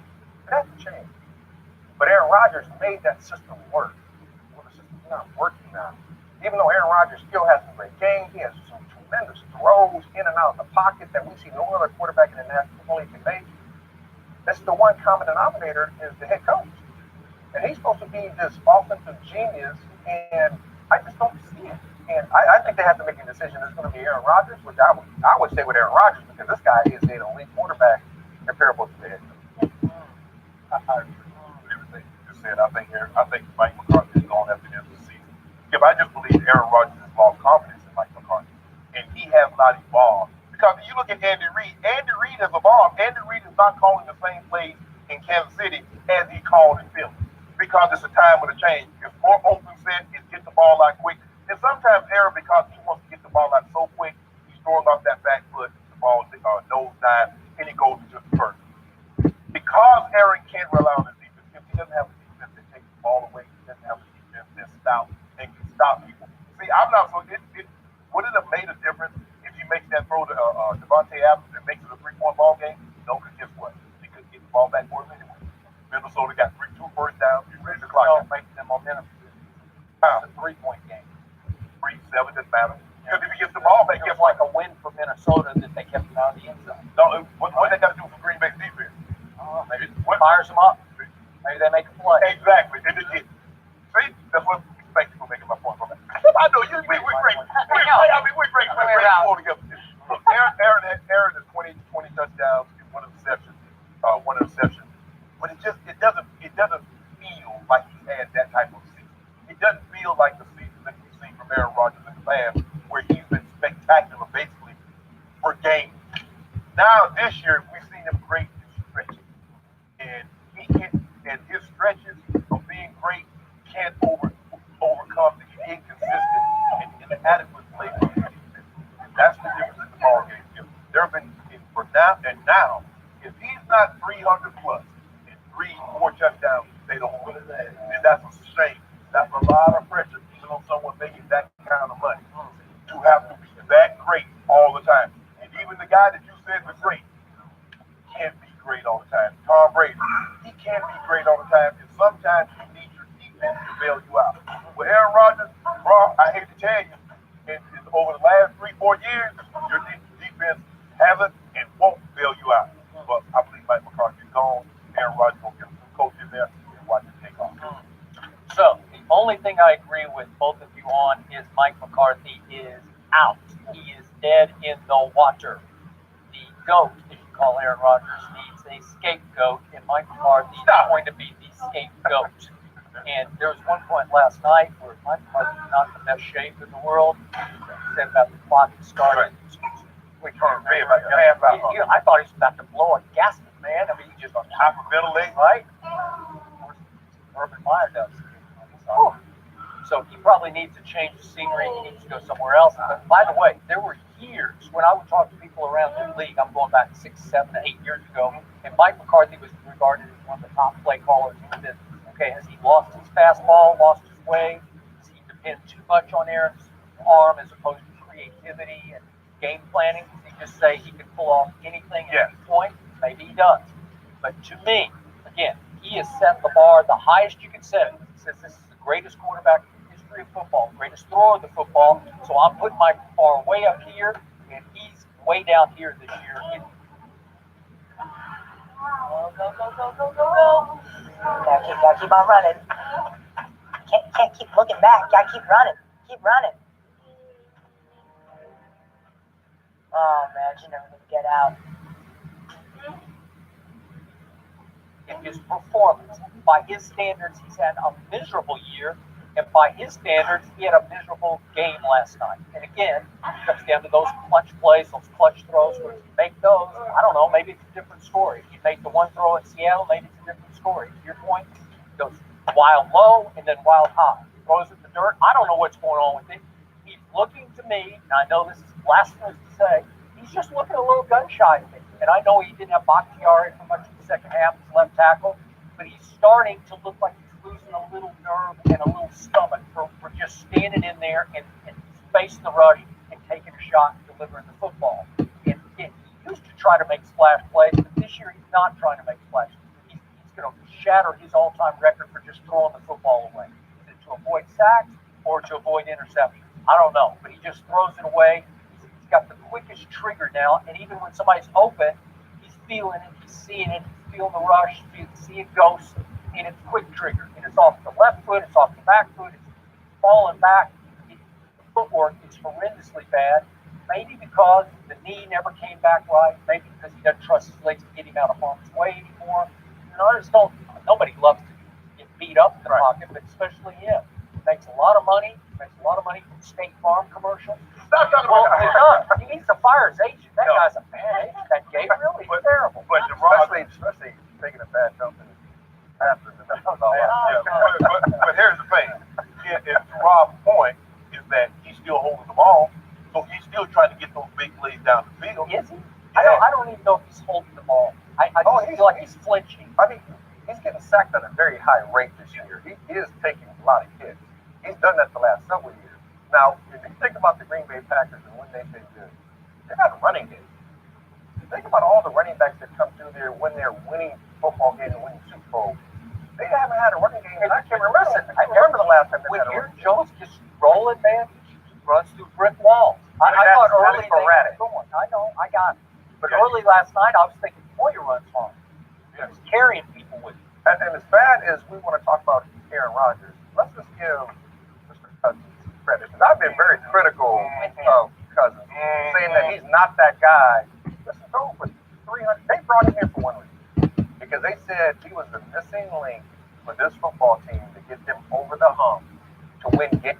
hasn't changed. But Aaron Rodgers made that system work. Well, the system's not working now. Even though Aaron Rodgers still has some great games, he has some tremendous throws in and out of the pocket that we see no other quarterback in the National League can make. That's the one common denominator is the head coach. And he's supposed to be this offensive genius, and I just don't see it. And I think they have to make a decision. It's going to be Aaron Rodgers, which I would say with Aaron Rodgers because this guy is an elite quarterback comparable to the head coach. I agree with everything you just said. I think Mike McCarthy is going after the end of the season. If I just believe Aaron Rodgers has lost confidence in Mike McCarthy, and he has not evolved. Because if you look at Andy Reid has evolved. Andy Reid is not calling the same plays in Kansas City as he called in Philly. Because it's a time of a change. It's more open set, it's get the ball out quick. And sometimes Aaron, because he wants to get the ball out so quick, he's throwing off that back foot, the ball nose dive, and he goes to the first. Because Aaron can't rely on his defense, if he doesn't have a defense that takes the ball away, he doesn't have a defense that stops and can stop people. See, I'm not so would it have made a difference if he makes that throw to Devontae Adams and makes it a 3-point ball game? No, because guess what? He couldn't get the ball back for him anyway. Minnesota got 2 first downs. You ready to clock out? Make them momentum. It's a 3-point game. 3, 7 doesn't matter. Because if he gets the ball back, it's like a win for Minnesota that they kept him out of the end zone. No, what they got to do for Green Bay's defense? Maybe fires them up. Maybe they make a play. Exactly. See, that's what thank you for making my point. I know you. We're great. We're great. We're together. Look, Aaron has 20 touchdowns and one interception. But it doesn't feel like he's had that type of season. It doesn't feel like the season that we've seen from Aaron Rodgers in the past, where he's been spectacular basically for games. Now this year we've seen him great in stretches, and his stretches of being great can't overcome the inconsistent and inadequate play from the defense. That's the difference in the ball game. There have been now, if he's not 300 plus and 3-4 touchdowns, they don't win. And that's a shame. That's a lot of pressure, even on someone making that kind of money, to have to be that great all the time. And even the guy that you said was great can't be great all the time. Tom Brady, he can't be great all the time, and sometimes you need your defense to bail you out. With Aaron Rodgers, bro, I hate to tell you, over the last 3-4 years, your defense hasn't and won't bail you out. But I believe Mike McCarthy is gone. Aaron Rodgers will get some coach in there and watch it take off. So the only thing I agree with both of you on is Mike McCarthy is out. He is dead in the water. The GOAT, as you call Aaron Rodgers, needs a scapegoat, and Mike McCarthy is going to be the scapegoat. And there was one point last night where Mike McCarthy was not in the best shape in the world. He said about the clock started. I thought he was about to blow a gasket, man. I mean, he just on hyperventilate, right? Urban Meyer does. So he probably needs to change the scenery. He needs to go somewhere else. But by the way, there were years when I would talk to people around the league. I'm going back 6, 7, 8 years ago, and Mike McCarthy was regarded as one of the top play callers in the business. Okay, has he lost his fastball, lost his way? Does he depend too much on Aaron's arm as opposed to creativity and game planning? Does he just say he can pull off anything at any point? Maybe he does. But to me, again, he has set the bar the highest you can set it. He says this is the greatest quarterback in the history of football, greatest thrower of the football. So I'm putting my bar way up here, and he's way down here this year. Go. Gotta keep on running. Can't keep looking back. Gotta keep running. Keep running. Oh man, you never gonna get out. In his performance, by his standards, he's had a miserable year, and by his standards, he had a miserable game last night. And again, it comes down to those clutch plays, those clutch throws. Where if you make those, I don't know, maybe it's a different story. If you make the one throw at Seattle, maybe it's a different story. To your point, he goes wild low and then wild high. He throws it in the dirt. I don't know what's going on with him. He's looking to me, and I know this is blasphemous to say, he's just looking a little gun shy to me. And I know he didn't have Bakhtiari for much of the second half as left tackle, but he's starting to look like he's losing and a little nerve and a little stomach for just standing in there and facing the rush and taking a shot and delivering the football. And he used to try to make splash plays, but this year he's not trying to make splash. He's going to shatter his all-time record for just throwing the football away. Is it to avoid sacks or to avoid interceptions? I don't know, but he just throws it away. He's got the quickest trigger now, and even when somebody's open, he's feeling it, he's seeing it, he's feeling the rush, he's seeing ghosts, and it's quick trigger. And it's off the left foot, it's off the back foot, it's falling back. The footwork is horrendously bad, maybe because the knee never came back right, maybe because he doesn't trust his legs to get him out of harm's way anymore. I just don't, nobody loves to get beat up in the pocket, but especially him. Makes a lot of money from State Farm commercials. Stop talking Well, about he does. He needs to fire his agent. That guy's a bad agent. That Gabriel, he's terrible. But especially taking a bad jump in his pastors. But here's the thing. If Rob's point is that he's still holding the ball, so he's still trying to get those big plays down the field. Is he? I don't even know if he's holding the ball. I just feel like he's flinching. I mean, he's getting sacked at a very high rate this year. He is taking a lot of hits. He's done that the last several years. Now, if you think about the Green Bay Packers and when they've been good, they're not running game. Think about all the running backs that come through there when they're winning football games and winning Super Bowl. They haven't had a running game. I can't remember. I remember the last time they When had a Aaron running game. Jones just rolling, man, he runs through brick walls. I thought early they were going. I know, I got it. But early last night, I was thinking Poyer runs hard. He was carrying people with him. And as bad as we want to talk about Aaron Rodgers, let's just give Mr. Cousins credit. And I've been very critical of Cousins, saying that he's not that guy. Listen, throw for 300. They brought him here for one reason, because they said he was the missing link for this football team to get them over the hump to win games.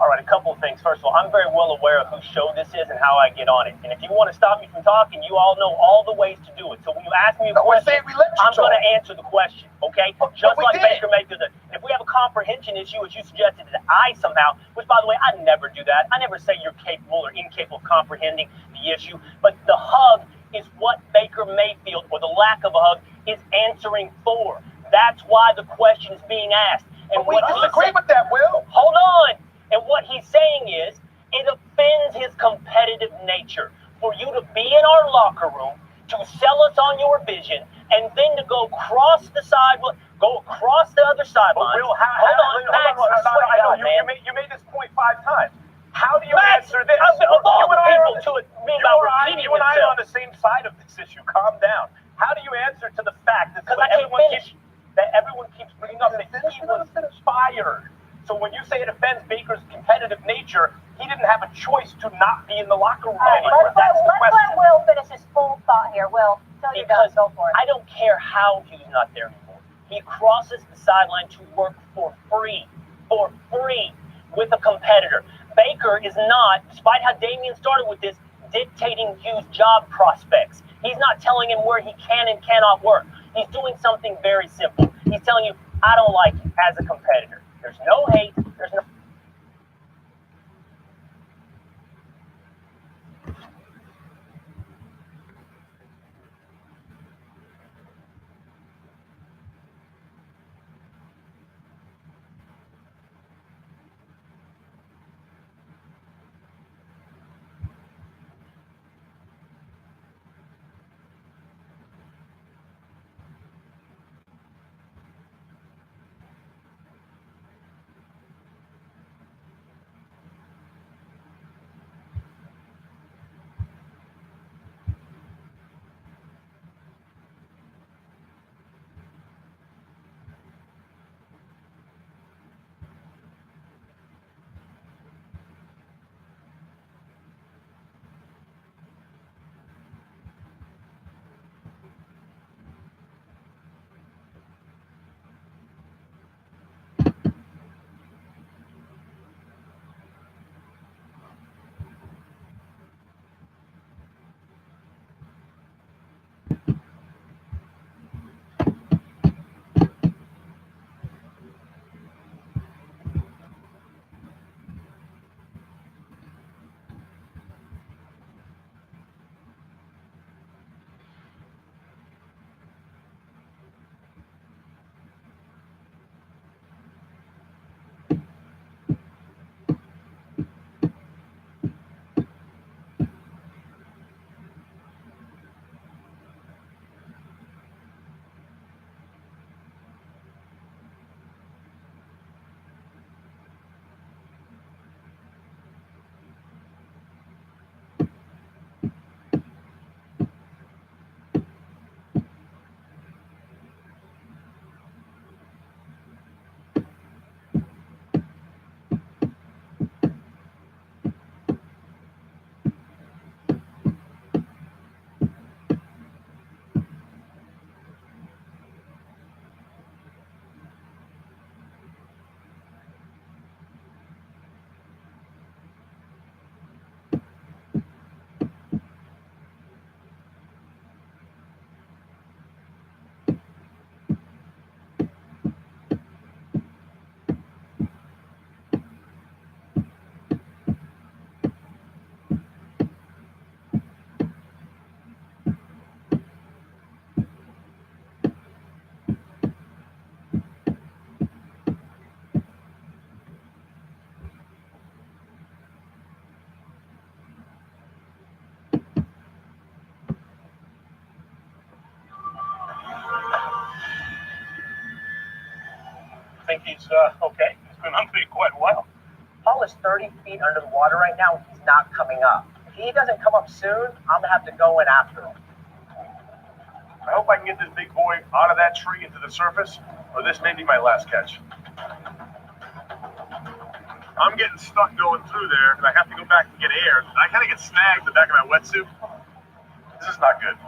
All right, a couple of things. First of all, I'm very well aware of whose show this is and how I get on it. And if you want to stop me from talking, you all know all the ways to do it. So when you ask me a question, I'm going to answer the question, okay? Just like Baker Mayfield did. If we have a comprehension issue, as you suggested, that I somehow, which by the way, I never do that. I never say you're capable or incapable of comprehending the issue. But the hug is what Baker Mayfield, or the lack of a hug, is answering for. That's why the question is being asked. And we disagree with that, Will. Hold on. And what he's saying is, it offends his competitive nature for you to be in our locker room, to sell us on your vision, and then to go across the sideline, go across the other sideline. Will, hold on, Max, I swear to God, man. You made this point 5 times. How do you Max, answer this? Of all the people to me about repeating you and I are on themselves. the same side of this issue. Calm down. How do you answer to the fact that everyone keeps bringing up that he was fired? So when you say it offends Baker's competitive nature, he didn't have a choice to not be in the locker room anymore. That's the Let's question. let Will finish his full thought here. Will, till you're done, go for it. I don't care how he's not there anymore. He crosses the sideline to work for free with a competitor. Baker is not, despite how Damian started with this, dictating Hugh's job prospects. He's not telling him where he can and cannot work. He's doing something very simple. He's telling you, I don't like you as a competitor. There's no hate. There's no... think he's okay. He's been under me quite well. Paul is 30 feet under the water right now. He's not coming up. If he doesn't come up soon, I'm going to have to go in after him. I hope I can get this big boy out of that tree into the surface, or this may be my last catch. I'm getting stuck going through there, and I have to go back and get air. I kind of get snagged in the back of my wetsuit. This is not good.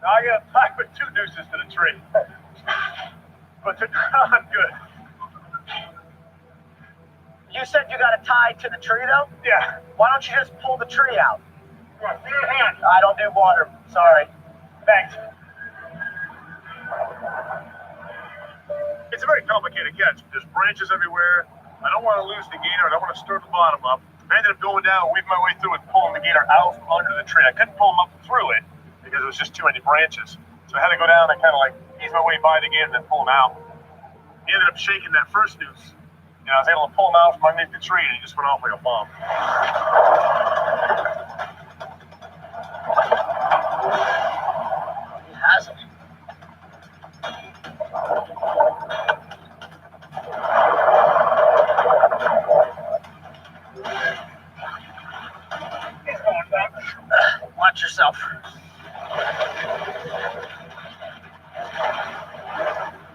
Now I got to tie with 2 nooses to the tree. But they're not good. You said you got a tie to the tree, though? Yeah. Why don't you just pull the tree out? Come on, your hand. I don't do water. Sorry. Thanks. It's a very complicated catch. There's branches everywhere. I don't want to lose the gator. I don't want to stir the bottom up. I ended up going down, weaving my way through and pulling the gator out from under the tree. I couldn't pull him up through it because it was just too many branches. So I had to go down and kind of like ease my way by the gator and then pull him out. He ended up shaking that first noose. And I was able to pull him out from underneath the tree and he just went off like a bomb. He has him. Watch yourself.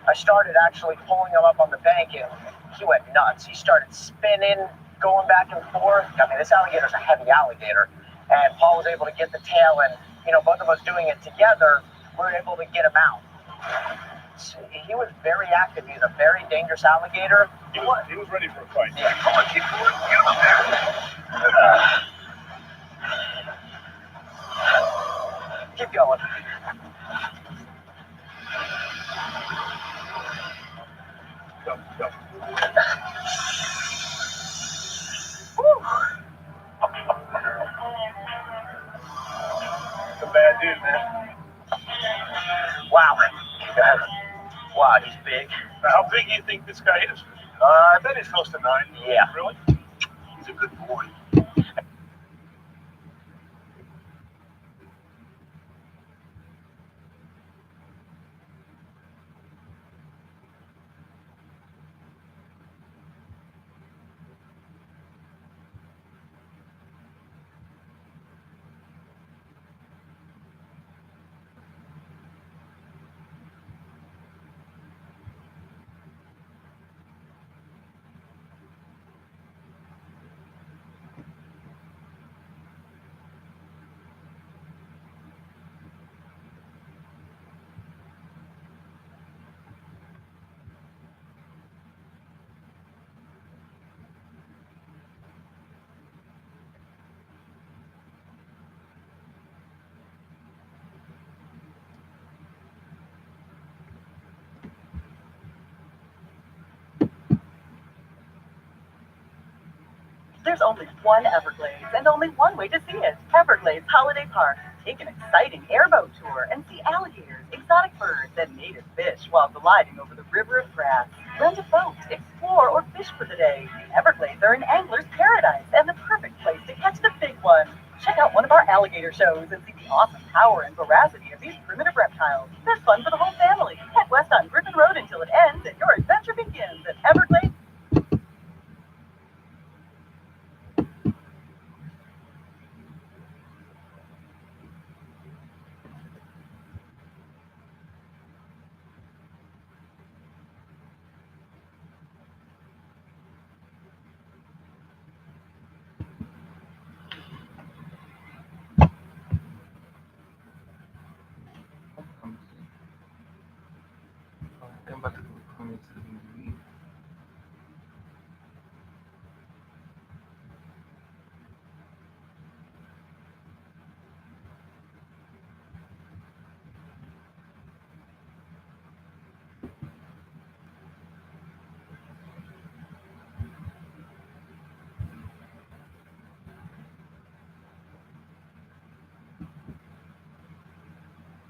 I started actually pulling him up on the bank and he went nuts. He started spinning, going back and forth. I mean, this alligator's a heavy alligator. And Paul was able to get the tail and, you know, both of us doing it together, we were able to get him out. So he was very active. He's a very dangerous alligator. He was ready for a fight. Yeah, come on, keep going. Get him up there. Keep going. Go, go. It's a bad dude, man. Wow. Wow, he's big. Now, how big do you think this guy is? I bet he's close to 9. Yeah. Really? He's a good boy. There's only one Everglades and only one way to see it. Everglades Holiday Park. Take an exciting airboat tour and see alligators, exotic birds, and native fish while gliding over the river of grass. Rent a boat, explore, or fish for the day. The Everglades are an angler's paradise and the perfect place to catch the big one. Check out one of our alligator shows and see the awesome power and veracity of these primitive reptiles. There's fun for the whole family. Head west on Griffin Road until it ends and your adventure begins at Everglades.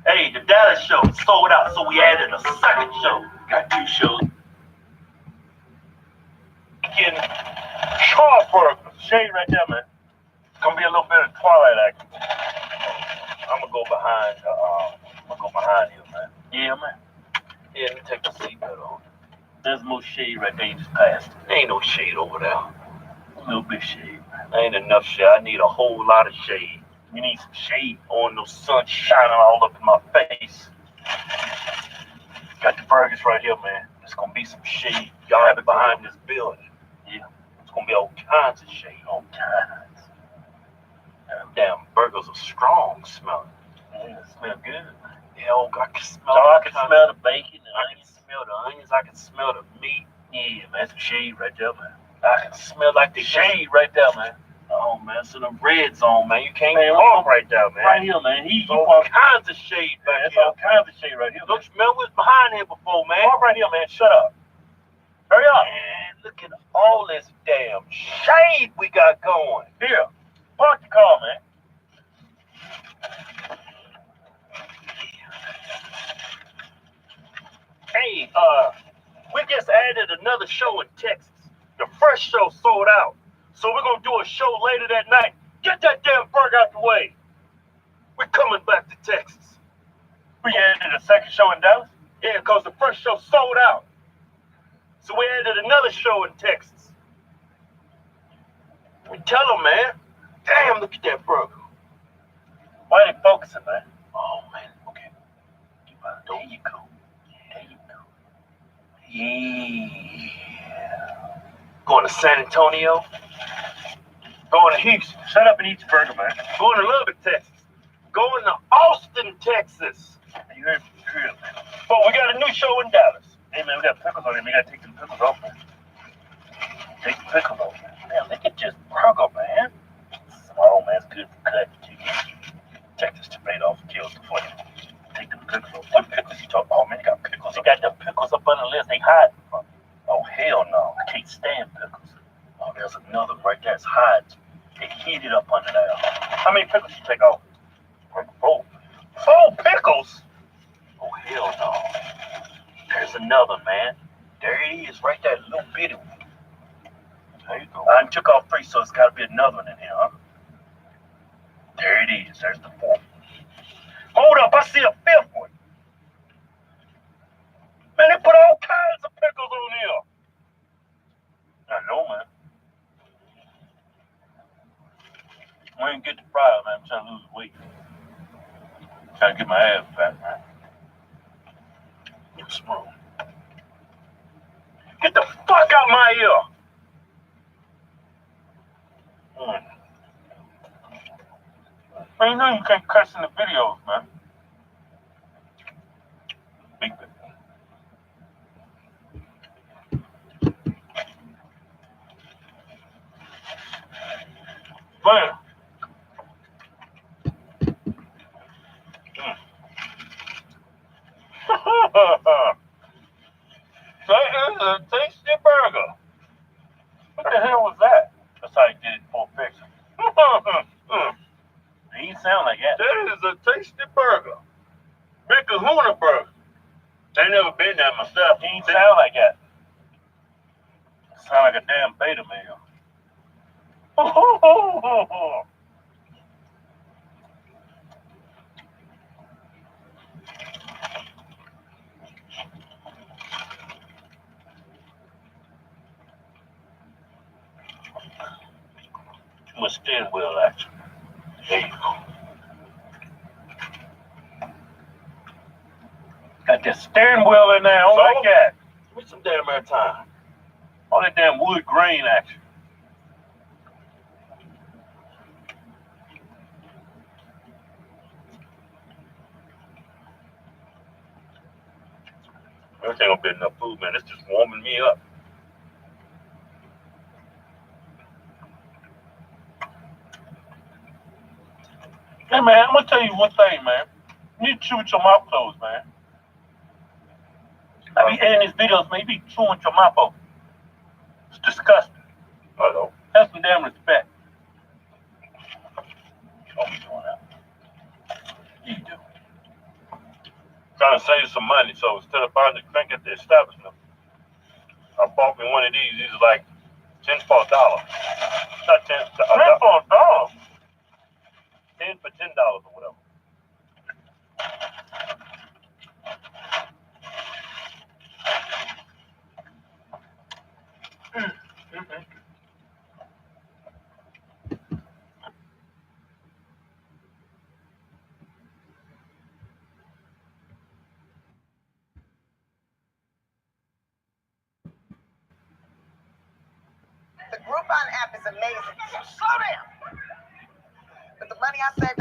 Hey, the Dallas show sold out, so we added a second show. Got 2 shows. Getting sharp burger. Shade right there, man. It's gonna be a little bit of Twilight action. I'm gonna go behind. Him, man. Yeah, man. Yeah, let me take the seatbelt on. There's more shade right there. You just passed. There ain't no shade over there. A little bit of shade. There ain't enough shade. I need a whole lot of shade. You need some shade on no sun shining all up in my face. Got the burgers right here, man. It's gonna be some shade. Y'all have it behind this building. Yeah. It's gonna be all kinds of shade. All kinds. Damn burgers are strong smelling. Yeah, it smell good. Yeah, I can smell. So I can smell the bacon, and I can smell the onions. I can smell the meat. Yeah, man, that's shade right there, man. I can smell like the shade right there, man. Oh man, it's in the red zone, man. You can't walk right there, man. Right here, man. All kinds of shade back here. All kinds of shade right here. Don't you remember what's behind here before, man? Walk right here, man. Shut up. Hurry up. Man, look at all this damn shade we got going. Here, park the car, man. Hey, we just added another show in Texas. The first show sold out. So we're gonna do a show later that night. Get that damn burger out the way. We're coming back to Texas. We added a second show in Dallas? Yeah, because the first show sold out. So we added another show in Texas. We tell them, man. Damn, look at that burger. Why are they focusing, man? Oh, man, okay. There you go. There you go. Yeah. Going to San Antonio. Going to Houston. Shut up and eat your burger, man. Going to Lubbock, Texas. Going to Austin, Texas. You heard from the crib, man. But we got a new show in Dallas. Hey, man, we got pickles on it. We got to take them pickles off, man. Take the pickles off, man. Man, look at this burger, man. Small, man. It's good for cutting, too. Take this tomato off and kills the flavor. Take them pickles off. What pickles you talking about? Oh, man, you got pickles. You got them pickles up on the list. They hiding from me. Oh, hell no. I can't stand pickles. Oh, there's another right there. It's hot. They heat it up under there. How many pickles you take off? 4. 4 pickles? Oh, hell no. There's another, man. There it is, right there, little bitty one. There you go. I took off 3, so it's got to be another one in here, huh? There it is. There's the 4th. Hold up, I see a 5th one. Man, they put all kinds of pickles on here. I know, man. I ain't get the fry, man. I'm trying to lose weight. Trying to get my ass fat, man. It's smooth. Get the fuck out my ear! Man, you know you can't cuss in the videos, man. Big bit. Man. That is a tasty burger. What the hell was that? That's how he did it for picture. He didn't sound like that. That is a tasty burger. Big Kahuna burger. I ain't never been there myself. He didn't sound like that. Sound like a damn beta male. Too much steering wheel action. There you go. Got that steering wheel in there. I don't like that. Give me some damn air time. All that damn wood grain action. Everything gonna be enough food, man. It's just warming me up. Hey, man, I'm gonna tell you one thing, man. You need to chew with your mouth closed, man. I be editing these videos, man. You be chewing with your mouth open. It's disgusting. Hello. Have some damn respect. Don't be doing that. You do. trying to save some money. So instead of buying the drink at the establishment, I bought me one of these. These are like 10 for $1. Not 10. 10 for $1. 10 for $10 or whatever. The Groupon app is amazing. Slow down. With the money I saved,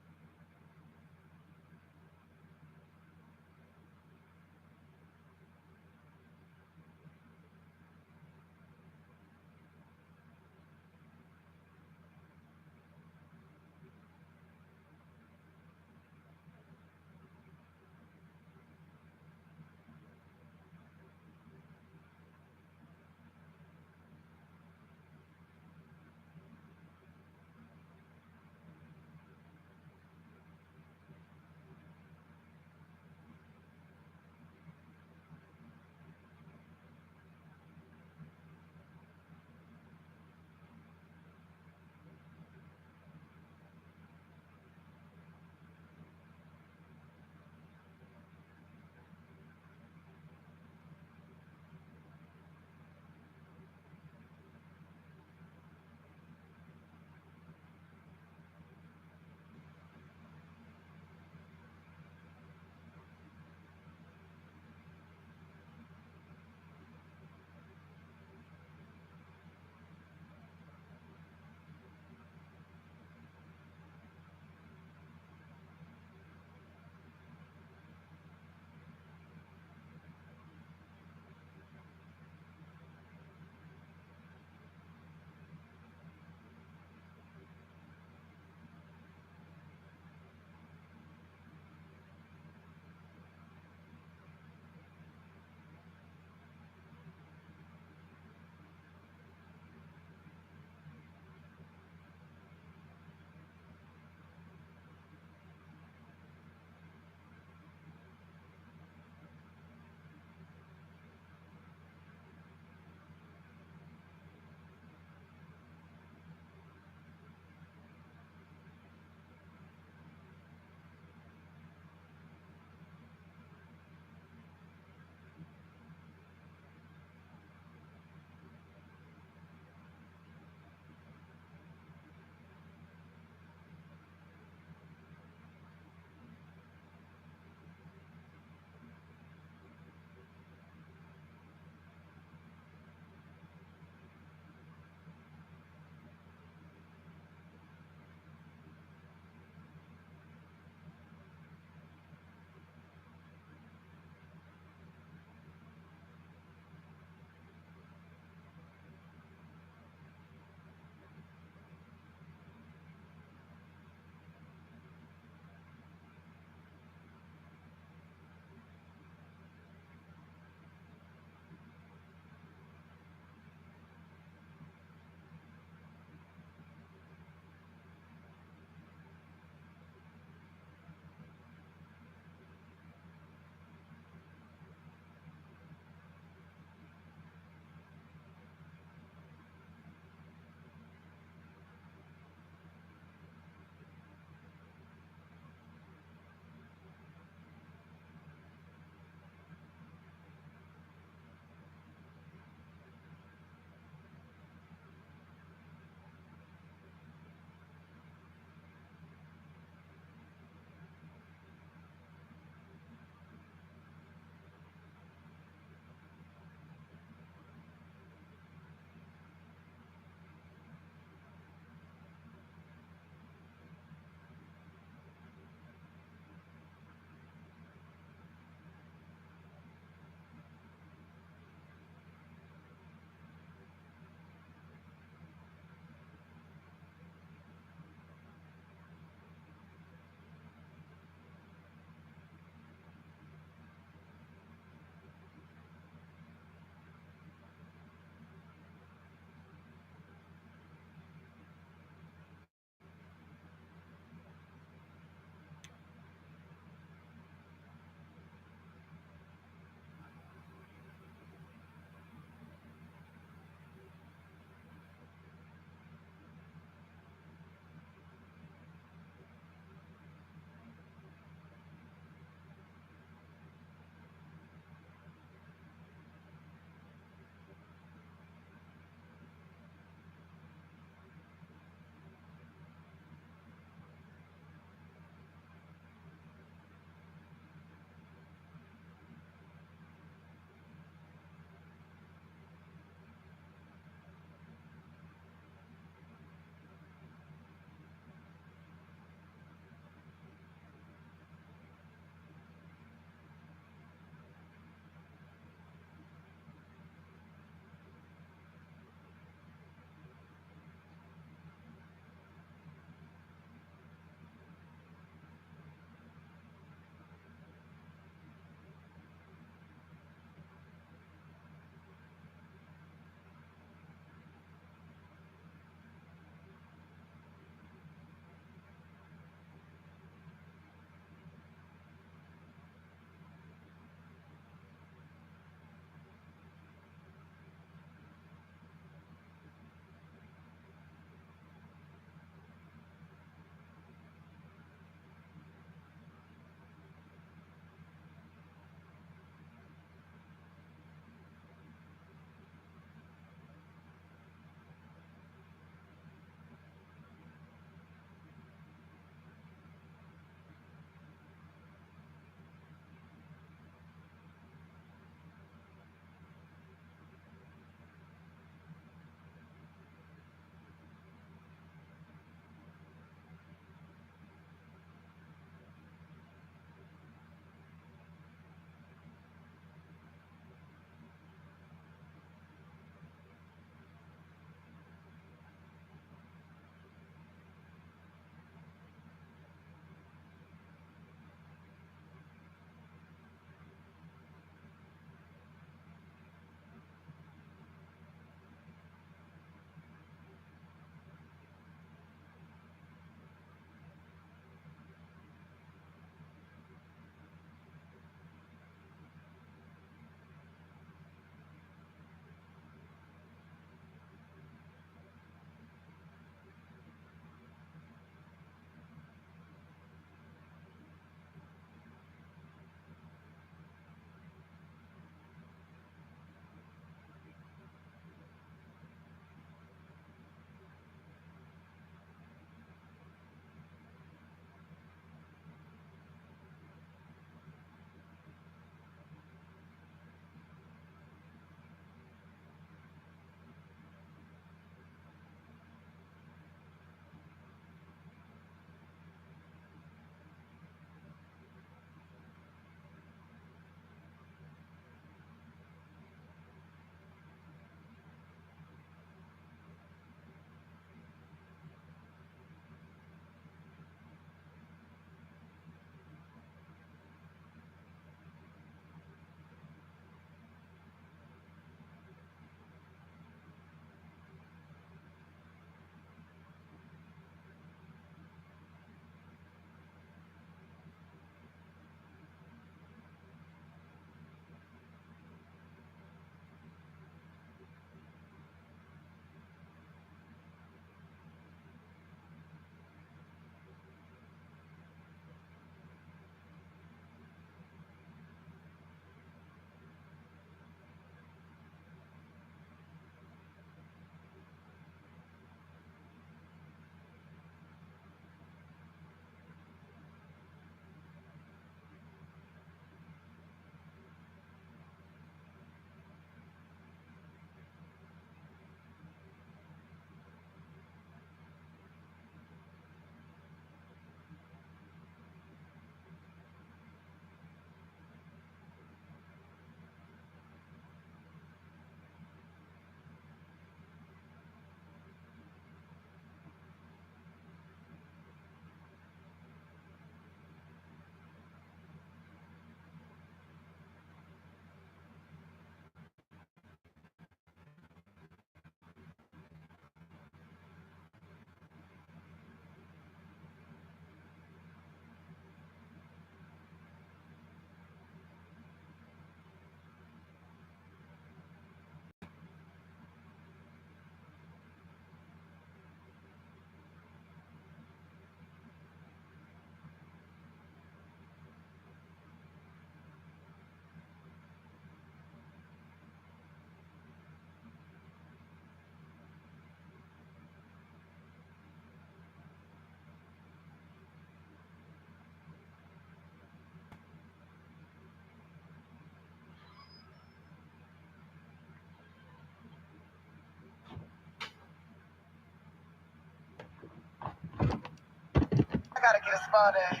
gotta get a spa day.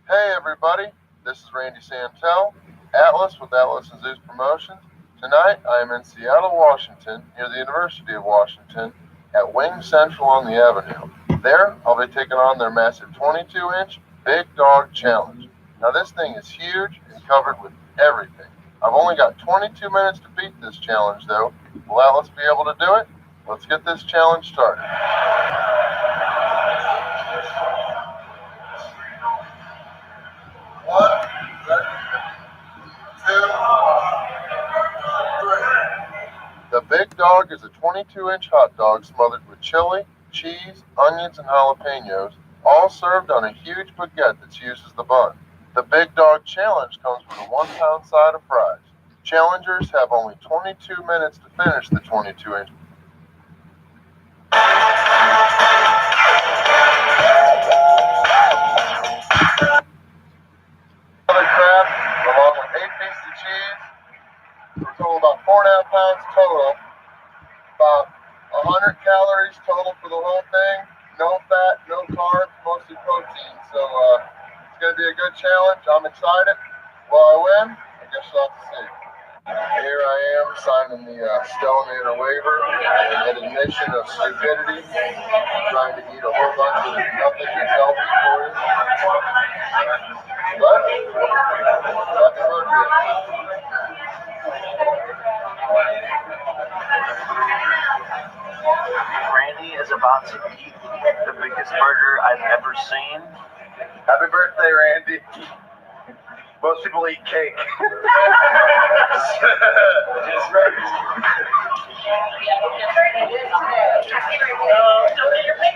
Hey everybody, this is Randy Santel, Atlas with Atlas and Zeus Promotions. Tonight I am in Seattle, Washington, near the University of Washington, at Wing Central on the Avenue. There, I'll be taking on their massive 22-inch Big Dog Challenge. Now this thing is huge and covered with everything. I've only got 22 minutes to beat this challenge though. Will Atlas be able to do it? Let's get this challenge started. The Big Dog is a 22-inch hot dog smothered with chili, cheese, onions, and jalapenos, all served on a huge baguette that's used as the bun. The Big Dog Challenge comes with a 1-pound side of fries. Challengers have only 22 minutes to finish the 22-inch. Another crab, along with 8 pieces of cheese. A total about 4.5 pounds total. About 100 calories total for the whole thing. No fat, no carbs, mostly protein. So it's going to be a good challenge. I'm excited. Will I win? I guess you'll have to see. Here I am signing the Stellanator waiver, an admission of stupidity, trying to eat a whole bunch of nothing that's healthy for you. But, happy birthday. Randy is about to eat the biggest burger I've ever seen. Happy birthday, Randy. Most people eat cake.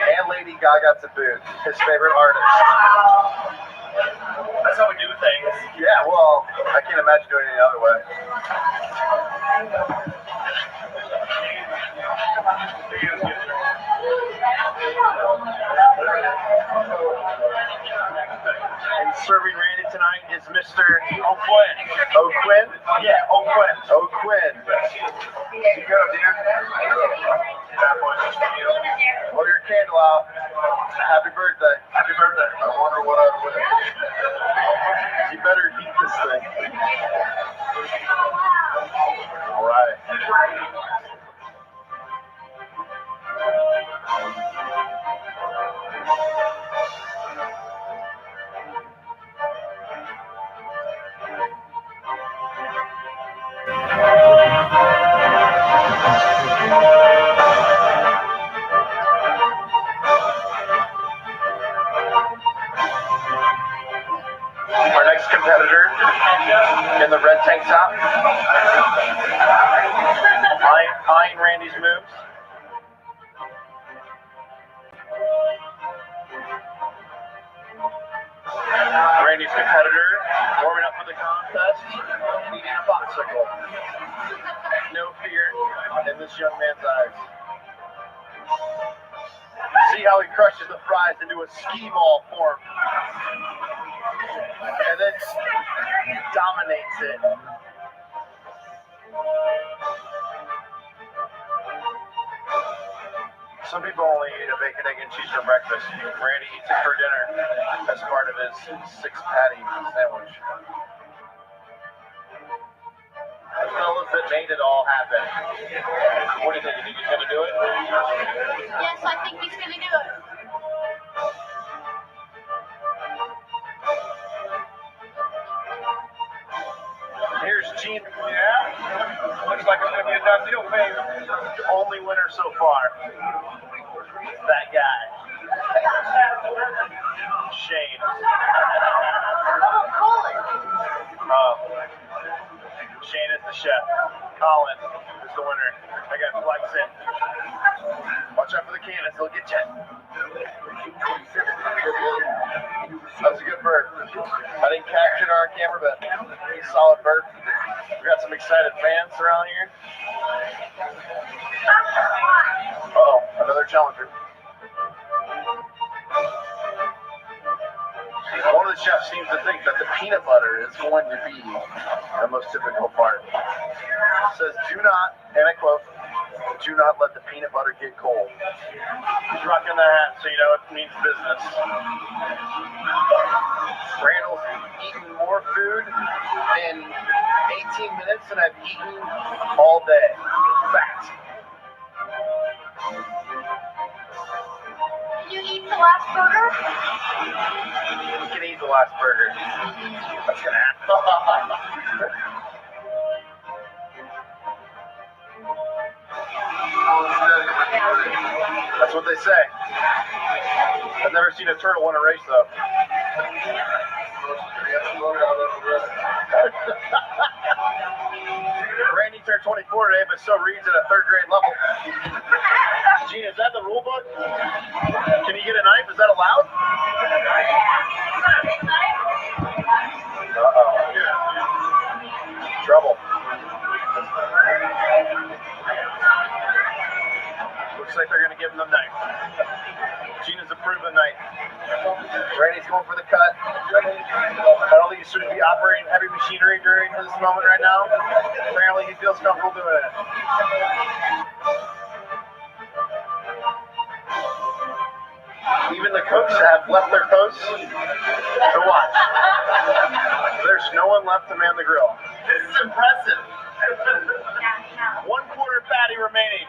And Lady Gaga to boot, his favorite artist. That's how we do things. Yeah, well, I can't imagine doing it any other way. And serving Randy tonight is Mr. O'Quinn. O'Quinn? Yeah, O'Quinn. O'Quinn. You go, dear. Blow your candle out. Happy birthday. Happy birthday. I wonder what I would. You better eat this thing. All right. Our next competitor in the red tank top, eyeing Randy's moves. Randy's competitor warming up for the contest, eating a popsicle. No fear in this young man's eyes. See how he crushes the fries into a skee ball form. And then dominates it. Some people only eat a bacon, egg, and cheese for breakfast. Randy eats it for dinner as part of his 6-patty sandwich. The fellas that made it all happen. What do you think? You think he's going to do it? Yes, I think he's going to do it. Here's Gene. Yeah. Looks like it's going to be a done deal, babe. Only winner so far. That guy. Shane. Shane is the chef. Colin is the winner. I got Flexen. Watch out for the cannons, they'll get you. That's a good bird. I didn't capture it on our camera, but he's a solid bird. We got some excited fans around here. Uh-oh, another challenger. One of the chefs seems to think that the peanut butter is going to be the most difficult part. It says, do not, and I quote, Do not let the peanut butter get cold. He's rocking the hat, so you know it means business. Randall's eaten more food in 18 minutes than I've eaten all day. Fact. Did you eat the last burger? You can eat the last burger. That's gonna happen. That's what they say. I've never seen a turtle win a race, though. Randy turned 24 today, but still reads at a third grade level. Gina, is that the rule book? Can you get a knife? Is that allowed? Uh-oh. Trouble. Looks like they're going to give him the knife. Gina's approved the knife. Randy's going for the cut. I don't think he should be operating heavy machinery during this moment right now. Apparently he feels comfortable doing it. Even the cooks have left their posts to watch. There's no one left to man the grill. This is impressive. 1 quarter patty remaining.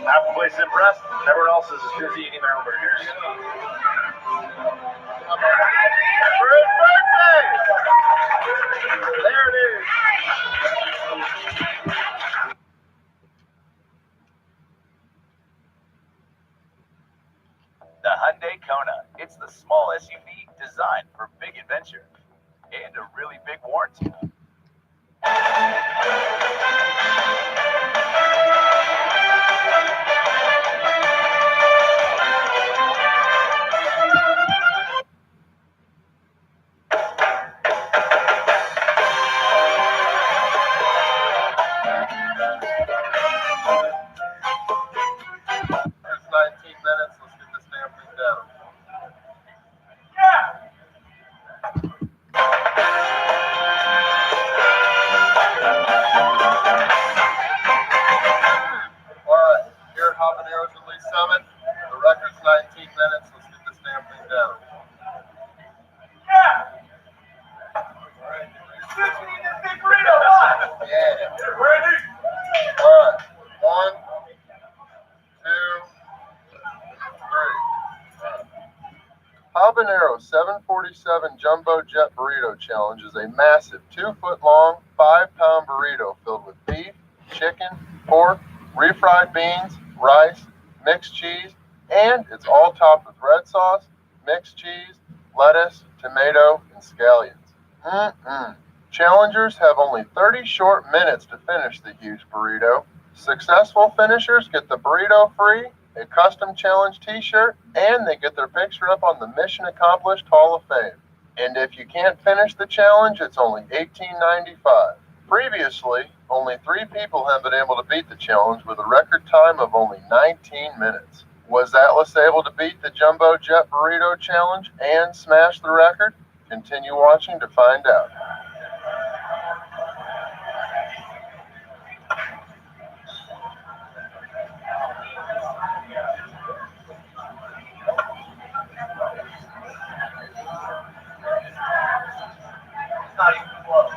Half the place is impressed. Everyone else is busy eating their own burgers. For his birthday! There it is. The Hyundai Kona. It's the small SUV designed for big adventure and a really big warranty. It's 19 minutes. Let's get this damn thing down. Alright, here at Habaneros at Lee Summit. The record's 19 minutes. Let's get this damn thing down. Yeah. Alright. 1, 2, 3. Habanero 747 Jumbo Jet Burrito Challenge is a massive 2-foot-long, 5-pound burrito filled with beef, chicken, pork, refried beans, rice, mixed cheese, and it's all topped with red sauce, mixed cheese, lettuce, tomato, and scallions. Challengers have only 30 short minutes to finish the huge burrito. Successful finishers get the burrito free, a custom challenge t-shirt, and they get their picture up on the Mission Accomplished Hall of Fame. And if you can't finish the challenge, it's only $18.95. Previously, only 3 people have been able to beat the challenge with a record time of only 19 minutes. Was Atlas able to beat the Jumbo Jet Burrito Challenge and smash the record? Continue watching to find out. Not even close.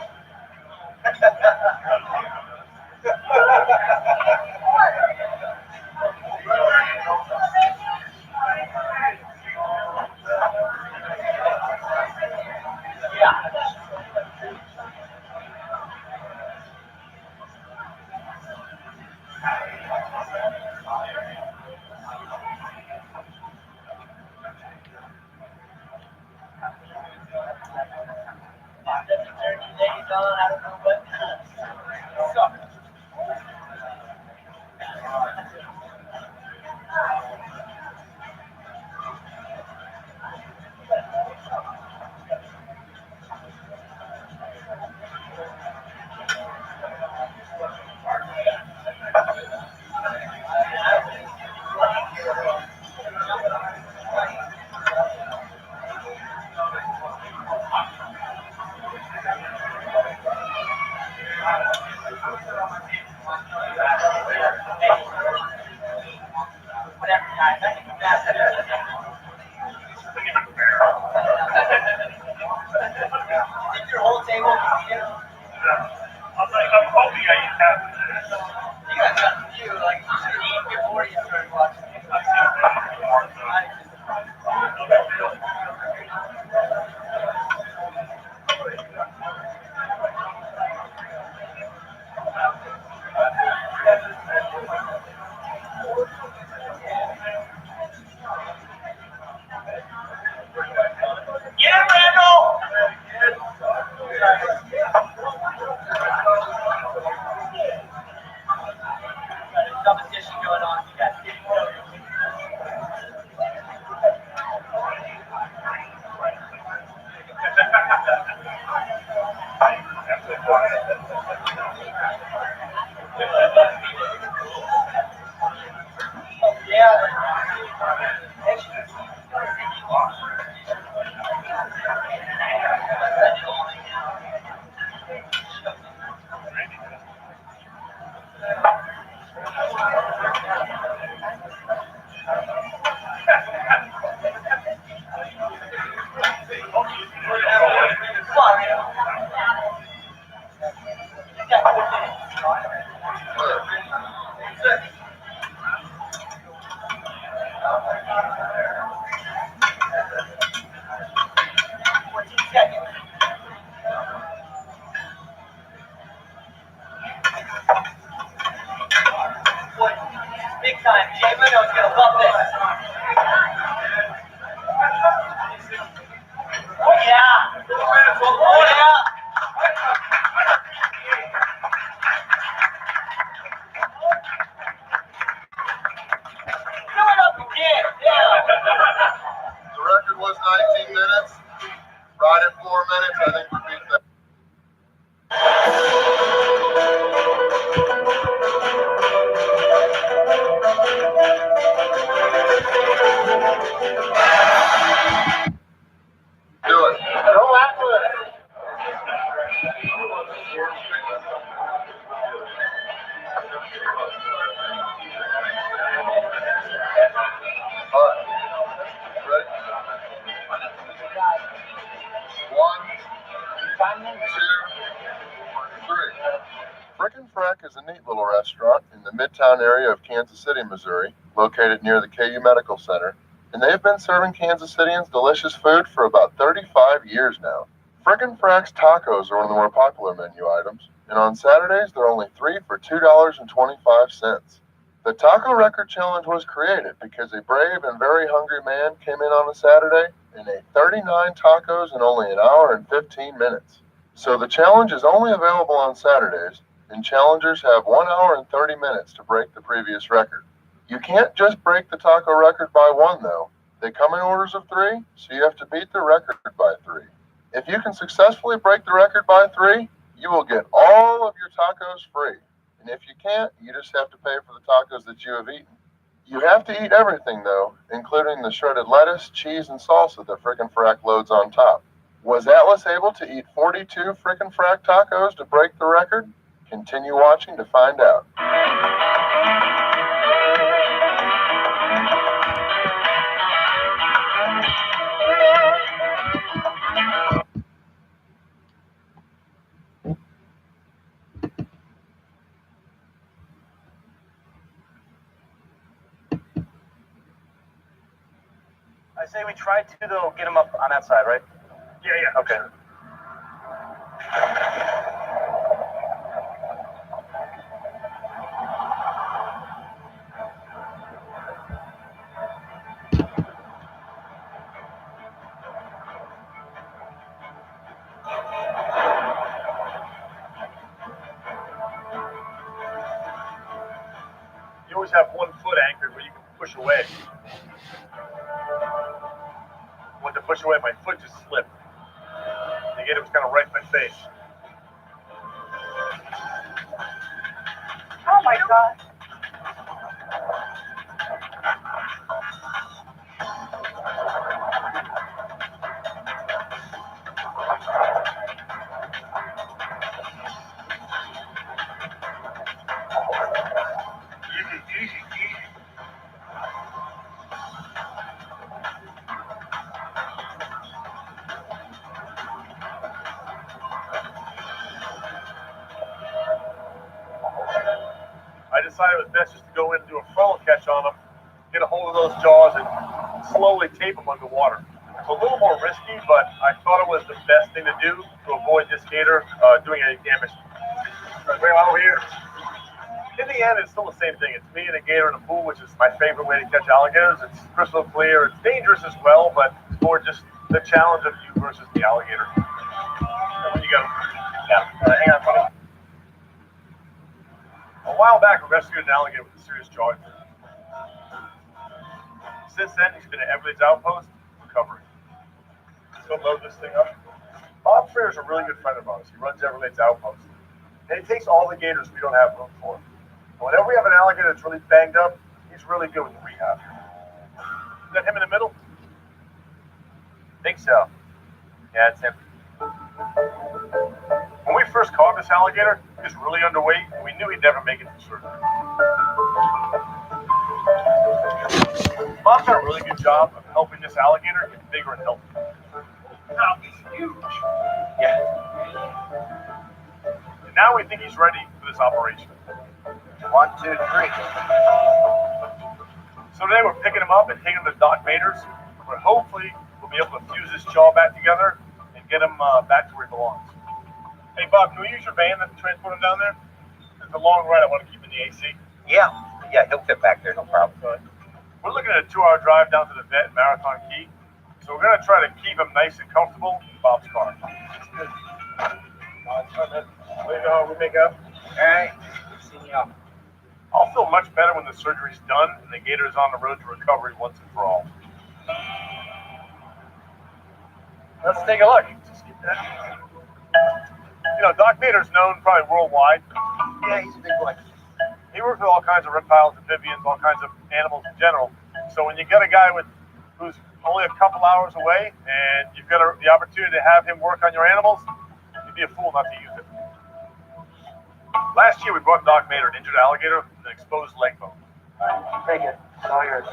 was 19 minutes. Right at 4 minutes, I think we beat that. Do it. Go after it. All right. Ready? 1, 2, 3. Frickin' Frack is a neat little restaurant in the Midtown area of Kansas City, Missouri, located near the KU Medical Center, and they've been serving Kansas Cityans delicious food for about 35 years now. Frickin' Frack's tacos are one of the more popular menu items, and on Saturdays they're only 3 for $2.25. The Taco Record Challenge was created because a brave and very hungry man came in on a Saturday and ate 39 tacos in only an hour and 15 minutes. So the challenge is only available on Saturdays, and challengers have 1 hour and 30 minutes to break the previous record. You can't just break the taco record by 1, though. They come in orders of 3, so you have to beat the record by 3. If you can successfully break the record by 3, you will get all of your tacos free. And if you can't, you just have to pay for the tacos that you have eaten. You have to eat everything, though, including the shredded lettuce, cheese, and salsa that Frickin' Frack loads on top. Was Atlas able to eat 42 Frickin' Frack tacos to break the record? Continue watching to find out. I say we try to, though, get him up on that side, right? Yeah. Okay. You always have one foot anchored where you can push away. Went to push away, my foot just slipped. The gator was kind of right in my face. Oh my God. Easy. I decided it was best just to go in and do a frontal catch on them, get a hold of those jaws, and slowly tape them underwater. It's a little more risky, but I thought it was the best thing to do to avoid this gator doing any damage. Bring him over here. In the end, it's still the same thing. It's me and a gator in a pool, which is my favorite way to catch alligators. It's crystal clear. It's dangerous as well, but it's more just the challenge of you versus the alligator. You got him. Yeah. Hang on, buddy. A while back, we rescued an alligator with a serious jaw injury. Since then, he's been at Everglades Outpost, recovering. Let's go load this thing up. Bob Freer is a really good friend of ours. He runs Everglades Outpost. And he takes all the gators we don't have room for. And whenever we have an alligator that's really banged up, he's really good with the rehab. Is that him in the middle? Think so. Yeah, it's him. When we first caught this alligator, he was really underweight, and we knew he'd never make it through surgery. Bob's done a really good job of helping this alligator get bigger and healthier. Now he's huge. Yeah. And now we think he's ready for this operation. 1, 2, 3. So today we're picking him up and taking him to Doc Bader's, where hopefully we'll be able to fuse his jaw back together and get him back to where he belongs. Hey Bob, can we use your van to transport him down there? It's a long ride. I want to keep him in the AC. Yeah, he'll fit back there, no problem. We're looking at a 2-hour drive down to the vet in Marathon Key, so we're going to try to keep him nice and comfortable in Bob's car. Let me know how we make up. All right. See you. I'll feel much better when the surgery's done and the gator is on the road to recovery once and for all. Let's take a look. Doc Bader's known probably worldwide. Yeah, he's a big boy. He works with all kinds of reptiles, amphibians, all kinds of animals in general. So when you get a guy who's only a couple hours away and you've got the opportunity to have him work on your animals, you'd be a fool not to use it. Last year we brought Doc Bader an injured alligator with an exposed leg bone. Take it. It's all yours.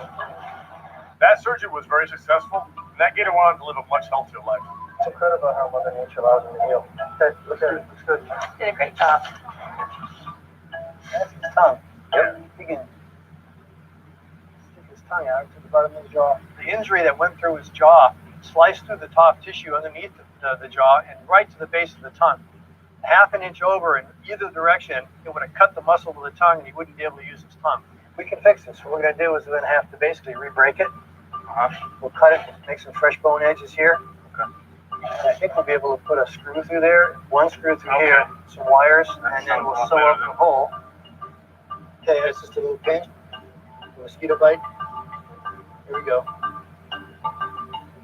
That surgery was very successful, and that gator went on to live a much healthier life. It's incredible how Mother Nature allows him to heal. Okay, look at it. Looks good. Did a great job. That's his tongue. Yep. He can stick his tongue out to the bottom of the jaw. The injury that went through his jaw sliced through the top tissue underneath the jaw and right to the base of the tongue. Half an inch over in either direction, it would have cut the muscle of the tongue and he wouldn't be able to use his tongue. We can fix this. What we're going to do is we're going to have to basically re-break it. We'll cut it, make some fresh bone edges here. Okay. And I think we'll be able to put a screw through there, one screw through here, some wires, and then we'll sew up the hole. Okay, it's just a little pinch, a mosquito bite. Here we go.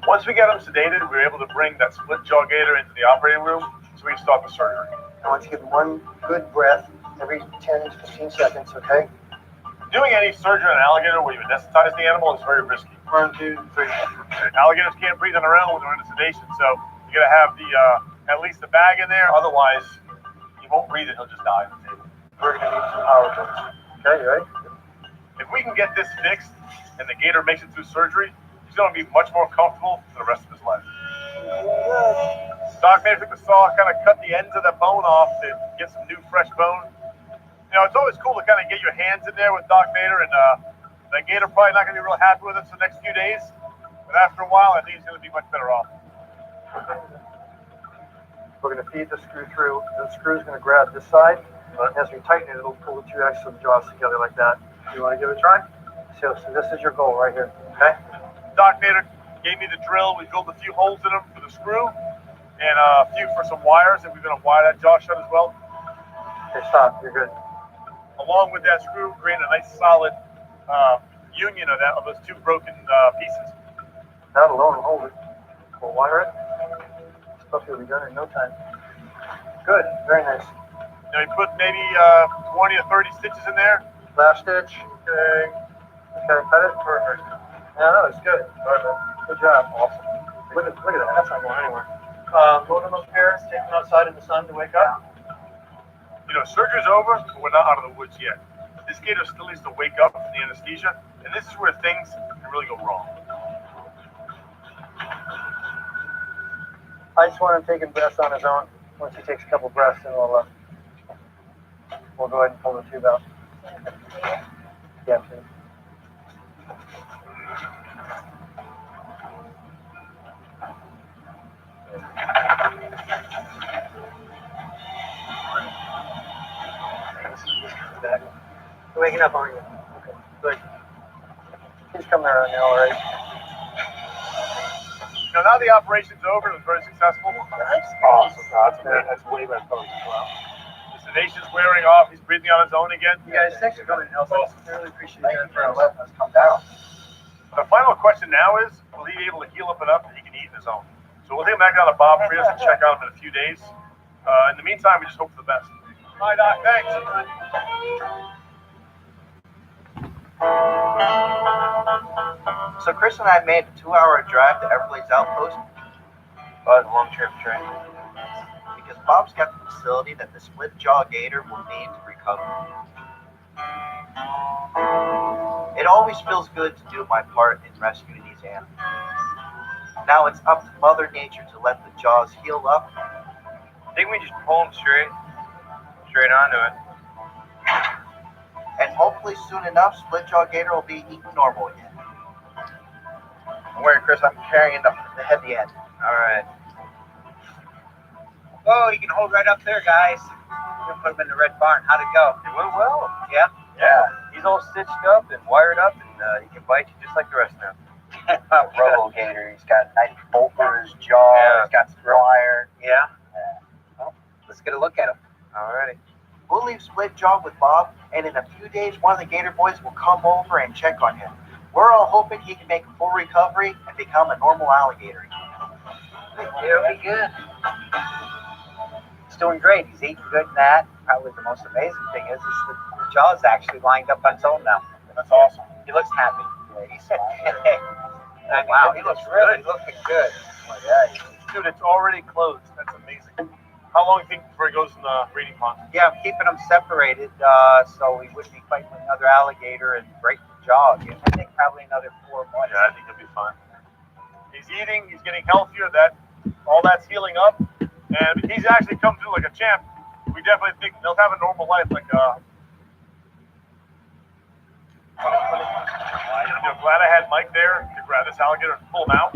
Once we got him sedated, we were able to bring that split jaw gator into the operating room so we can start the surgery. I want you to give one good breath every 10 to 15 seconds, okay? Doing any surgery on an alligator where you anesthetize the animal is very risky. 1, 2, 3. Alligators can't breathe on their own when they're under sedation, so you gotta have the at least the bag in there. Otherwise, he won't breathe and he'll just die on the table. We're gonna need some power tools. Okay, you ready? If we can get this fixed and the gator makes it through surgery, he's gonna be much more comfortable for the rest of his life. Doc Bader took the saw, kind of cut the ends of that bone off to get some new fresh bone. It's always cool to kind of get your hands in there with Doc Bader, and that gator probably not going to be real happy with us the next few days, but after a while, I think he's going to be much better off. We're going to feed the screw through. The screw is going to grab this side. As we tighten it, it'll pull the two axes of the jaws together like that. You want to give it a try? So this is your goal right here, okay? Doc Bader gave me the drill. We drilled a few holes in them for the screw, and a few for some wires, and we're going to wire that jaw shut as well. Okay, stop. You're good. Along with that screw, create a nice solid union of those two broken pieces. That alone will hold it. We'll wire it. Stuff will be done in no time. Good. Very nice. We put maybe 20 or 30 stitches in there. Last stitch. Okay. Okay, cut it. Perfect. Yeah, no, it's good. Good job. Awesome. Look at that. That's not going anywhere. Load them upstairs, take them outside in the sun to wake up. Surgery's over, but we're not out of the woods yet. This gator still needs to wake up from the anesthesia, and this is where things can really go wrong. I just want him taking breaths on his own. Once he takes a couple breaths, then we'll go ahead and pull the tube out. Yeah, please. You're waking up, aren't you? Okay, good. He's coming around now, all right? Now the operation's over. It was very successful. That's awesome. That's way better as well. The sedation's wearing off. He's breathing on his own again. You guys, thanks for coming, Nelson. I really appreciate it for letting us come down. The final question now is, will he be able to heal up enough that he can eat in his own? So we'll take him back down to Bob Frias and check on him in a few days. In the meantime, we just hope for the best. Bye, Doc. Thanks. So Chris and I made a 2-hour drive to Everglades Outpost. Well, it's a long trip, Trey. Because Bob's got the facility that the split jaw gator will need to recover. It always feels good to do my part in rescuing these animals. Now it's up to Mother Nature to let the jaws heal up. I think we just pull them straight onto it. And hopefully soon enough, split jaw gator will be eating normal again. Don't worry, Chris, I'm carrying the heavy end. All right. Whoa, you can hold right up there, guys. We'll put him in the red barn. How'd it go? It went well. Yeah? Yeah. He's all stitched up and wired up, and he can bite you just like the rest of them. Robo gator. He's got a nice bolt through his jaw. Yeah. He's got some wire. Yeah? Well, let's get a look at him. All righty. We'll leave split jaw with Bob, and in a few days, one of the gator boys will come over and check on him. We're all hoping he can make a full recovery and become a normal alligator again. It'll be good. He's doing great. He's eating good in that. Probably the most amazing thing is the jaw's actually lined up on its own now. That's awesome. He looks happy. Yeah, he said, wow, he looks really looking good. Oh, yeah. Dude, it's already closed. That's amazing. How long do you think before he goes in the breeding pond? Yeah, I'm keeping them separated so he wouldn't be fighting with another alligator and break the jaw again. I think probably another 4 months. Yeah, I think he'll be fine. He's eating, he's getting healthier, all that's healing up, and he's actually come through like a champ. We definitely think they'll have a normal life, like glad I had Mike there to grab this alligator and pull him out.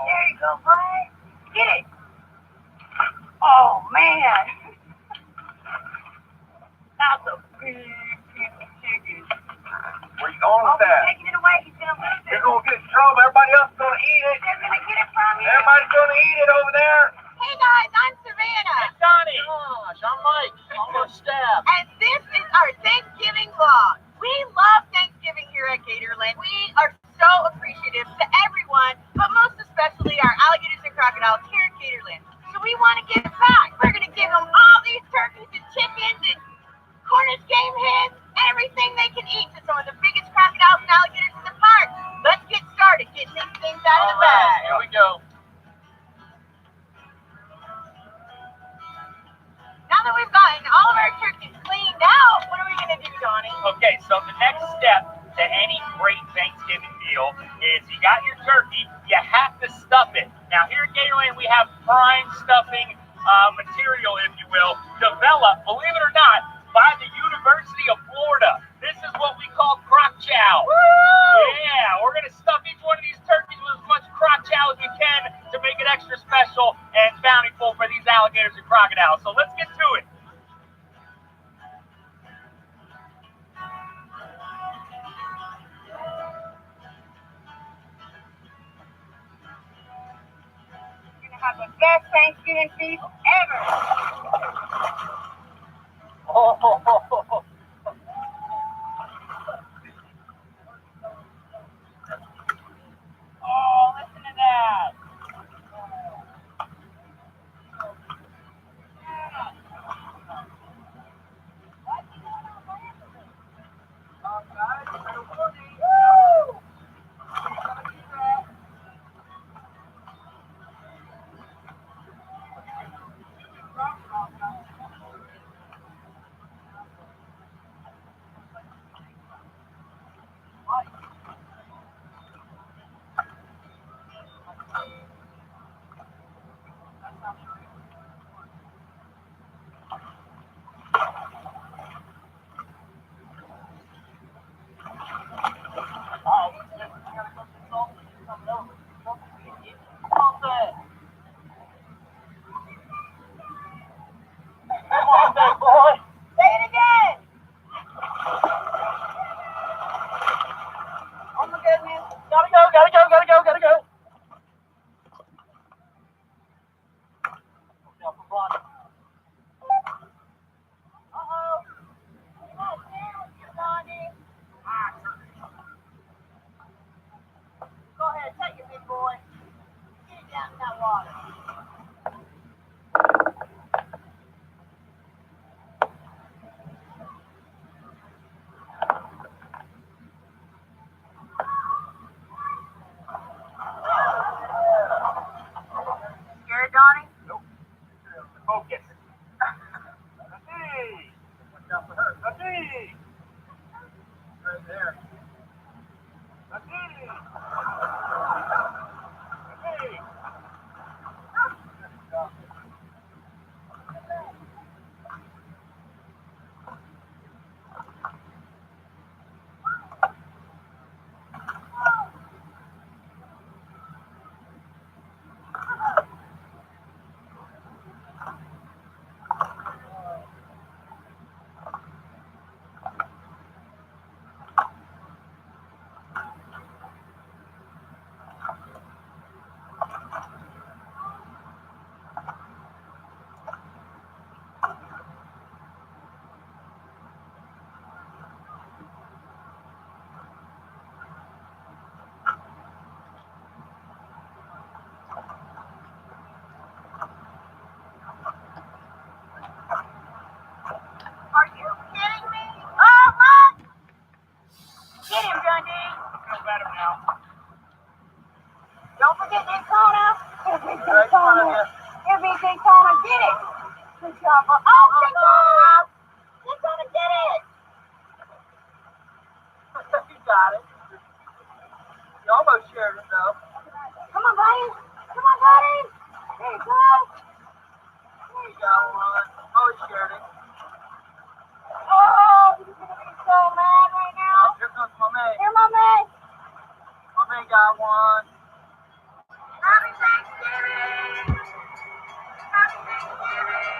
There you go, boy. Get it. Oh, man. That's a big piece of chicken. Where you going with that? Taking it away. He's going to lose it. You're going to get in trouble. Everybody else is going to eat it. They're going to get it from you. Everybody's going to eat it over there. Hey, guys. I'm Savannah. Hey, Donnie. Gosh, I'm Mike. I'm on staff. And this is our Thanksgiving vlog. We love Thanksgiving here at Gatorland. We are so appreciative to everyone, but most especially our alligators and crocodiles here at Gatorland. So we want to give back. We're going to give them all these turkeys and chickens and Cornish game hens, everything they can eat to some of the biggest crocodiles and alligators in the park. Let's get started getting these things out of the bag. Here we go. Now that we've gotten all of our turkeys cleaned out, what are we going to do, Donnie? Okay, so the next step to any great Thanksgiving meal is you got your turkey, you have to stuff it. Now here at Gatorland we have prime stuffing material, if you will, developed, believe it or not, by the University of Florida. This is what we call crock chow. Woo! Yeah, we're going to stuff each one of these turkeys with as much crock chow as we can to make it extra special and bountiful for these alligators and crocodiles. So let's get to it. We're going to have the best Thanksgiving feast ever. Oh. Oh, listen to that. Get it. Good job. Oh, good job. You're gonna get it. You got it. You almost shared it, though. Come on, buddy. Come on, buddy. There you go. You got one. Oh, he shared it. Oh, he's gonna be so mad right now. Here comes my man. Here, my man. My man got one. Happy Thanksgiving. Happy Thanksgiving.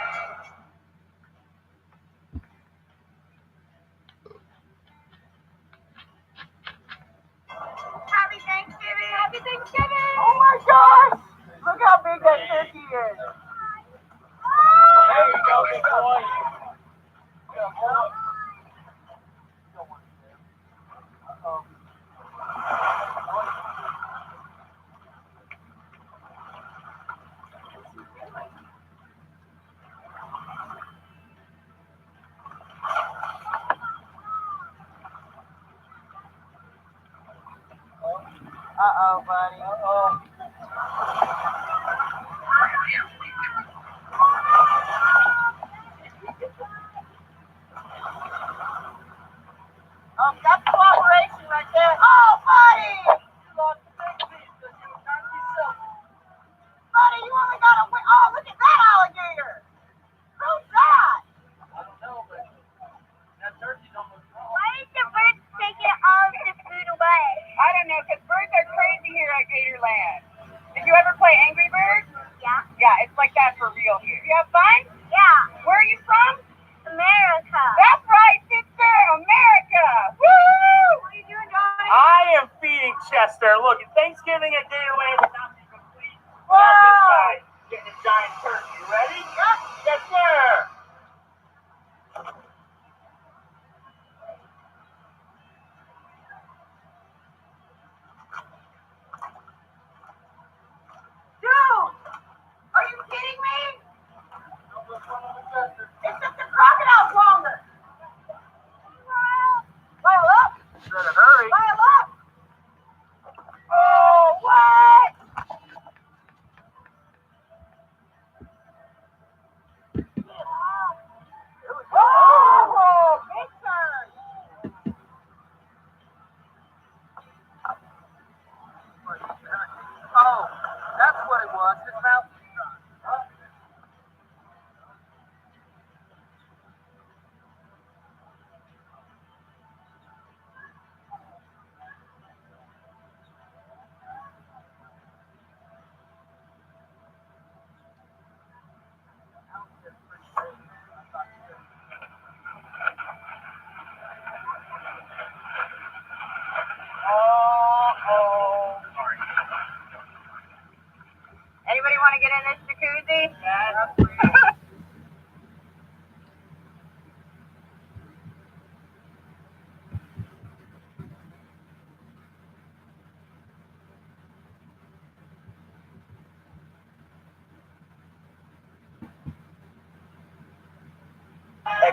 Happy Thanksgiving. Happy Thanksgiving. Oh my gosh! Look how big that turkey is. There you go, big boy. Good boy. Uh-oh, buddy. Uh-oh. That's cooperation right there. Oh, buddy. You lost the big piece because you were trying to be selfish. Buddy, you only got to win. Oh, look at that alligator. Who's that? I don't know, but that turkey's almost wrong. Why is the bird taking all of the food away? I don't know, because birds are crazy here at Gatorland. Did you ever play Angry Birds? Yeah. Yeah, it's like that for real here. You have fun? Yeah. Where are you from? America. That's right, sister. America. Woo! What are you doing, Johnny? I am feeding Chester. Look, Thanksgiving at Gatorland would not be complete Whoa! without this guy getting a giant turkey. You ready? Yep. Yes, sir. Dude! Are you kidding me? It took the crocodiles longer. Pile up. Better hurry. Pile up. Oh, what? Oh, big turn. Oh, that's what it was. His mouth was dry. Huh? Anybody want to get in this jacuzzi?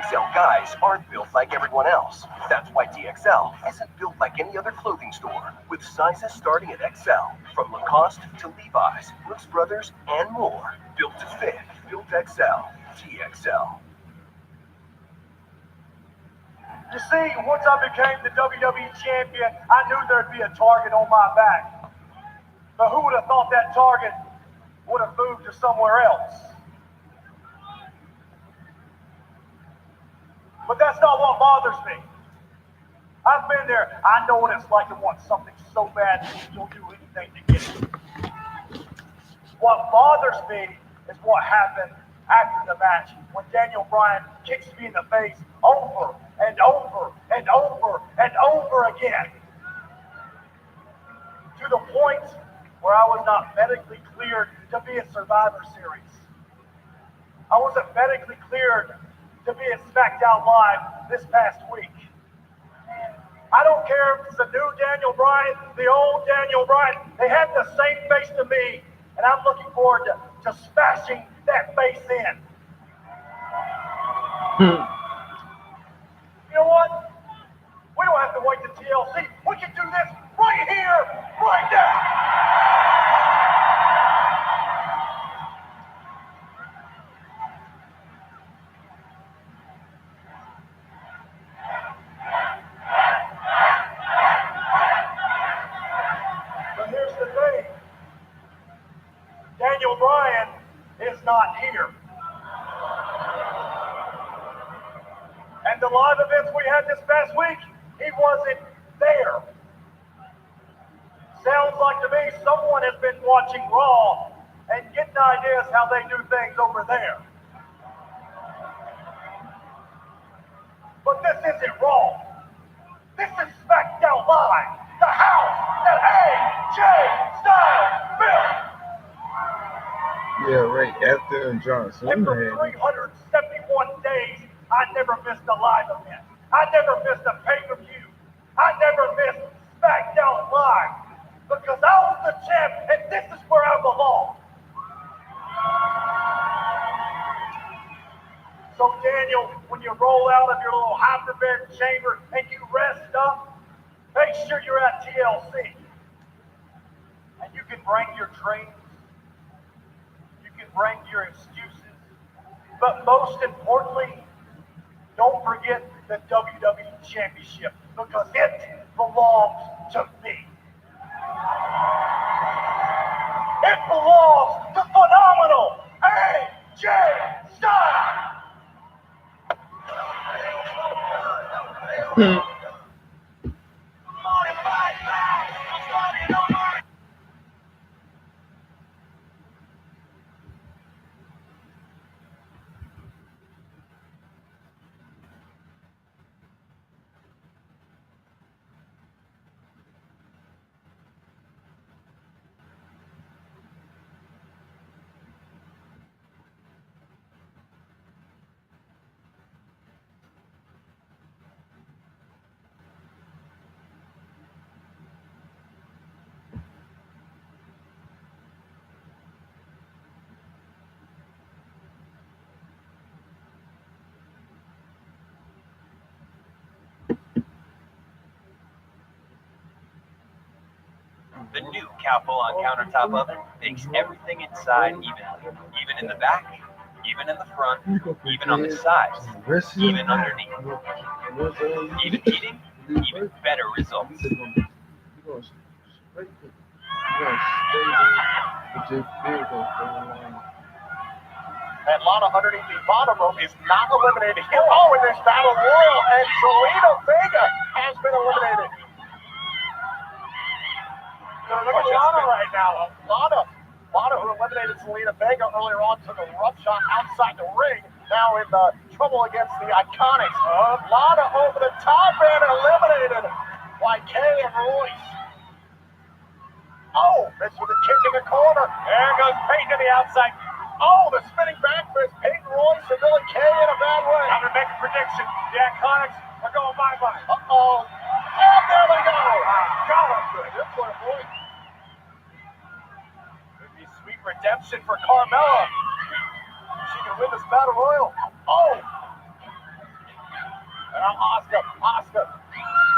XL guys aren't built like everyone else. That's why DXL isn't built like any other clothing store, with sizes starting at XL, from Lacoste to Levi's, Brooks Brothers, and more. Built to fit, built XL, DXL. You see, once I became the WWE champion, I knew there'd be a target on my back. But who would have thought that target would have moved to somewhere else? But that's not what bothers me. I've been there. I know what it's like to want something so bad you'll do anything to get it. What bothers me is what happened after the match when Daniel Bryan kicks me in the face over and over and over and over again. To the point where I was not medically cleared to be in Survivor Series. I wasn't medically cleared to be in SmackDown Live this past week. I don't care if it's the new Daniel Bryan, the old Daniel Bryan. They have the same face to me, and I'm looking forward to smashing that face in. You know what? We don't have to wait to TLC. We can do this right here, right now. not here. And the live events we had this past week, he wasn't there. Sounds like to me someone has been watching Raw and getting ideas how they do things over there. But this isn't Raw. This is SmackDown Live, the house that AJ Styles built. Yeah, right. After John Cena And for had 371 days, I never missed a live event. I never missed a pay-per-view. I never missed SmackDown Live because I was the champ and this is where I belong. So Daniel, when you roll out of your little hyperbaric chamber and you rest up, make sure you're at TLC. And you can bring your dreams, you can bring your excuses, but most importantly, don't forget the WWE Championship because it belongs to me. It belongs to phenomenal AJ Styles. The new Cowpole on countertop oven makes everything inside evenly, even in the back, even in the front, even on the sides, even underneath. Even eating, even better results. And Lana underneath the bottom rope is not eliminated here. Oh, in this battle royal, and Zelina Vega has been eliminated. Look at Lana right now. Lana, who eliminated Zelina Vega earlier on, took a rough shot outside the ring. Now in trouble against the Iconics. Lana over the top and eliminated by Kay and Royce. Oh, missed with a kick in the corner. There goes Peyton to the outside. Oh, the spinning back fist. Peyton Royce and Billy Kay in a bad way. I'm going to make a prediction. The Iconics are going bye-bye. Uh-oh. And there they go. God, I'm good. This one, boy. Could be sweet redemption for Carmella. She can win this battle royal. Oh. And now Asuka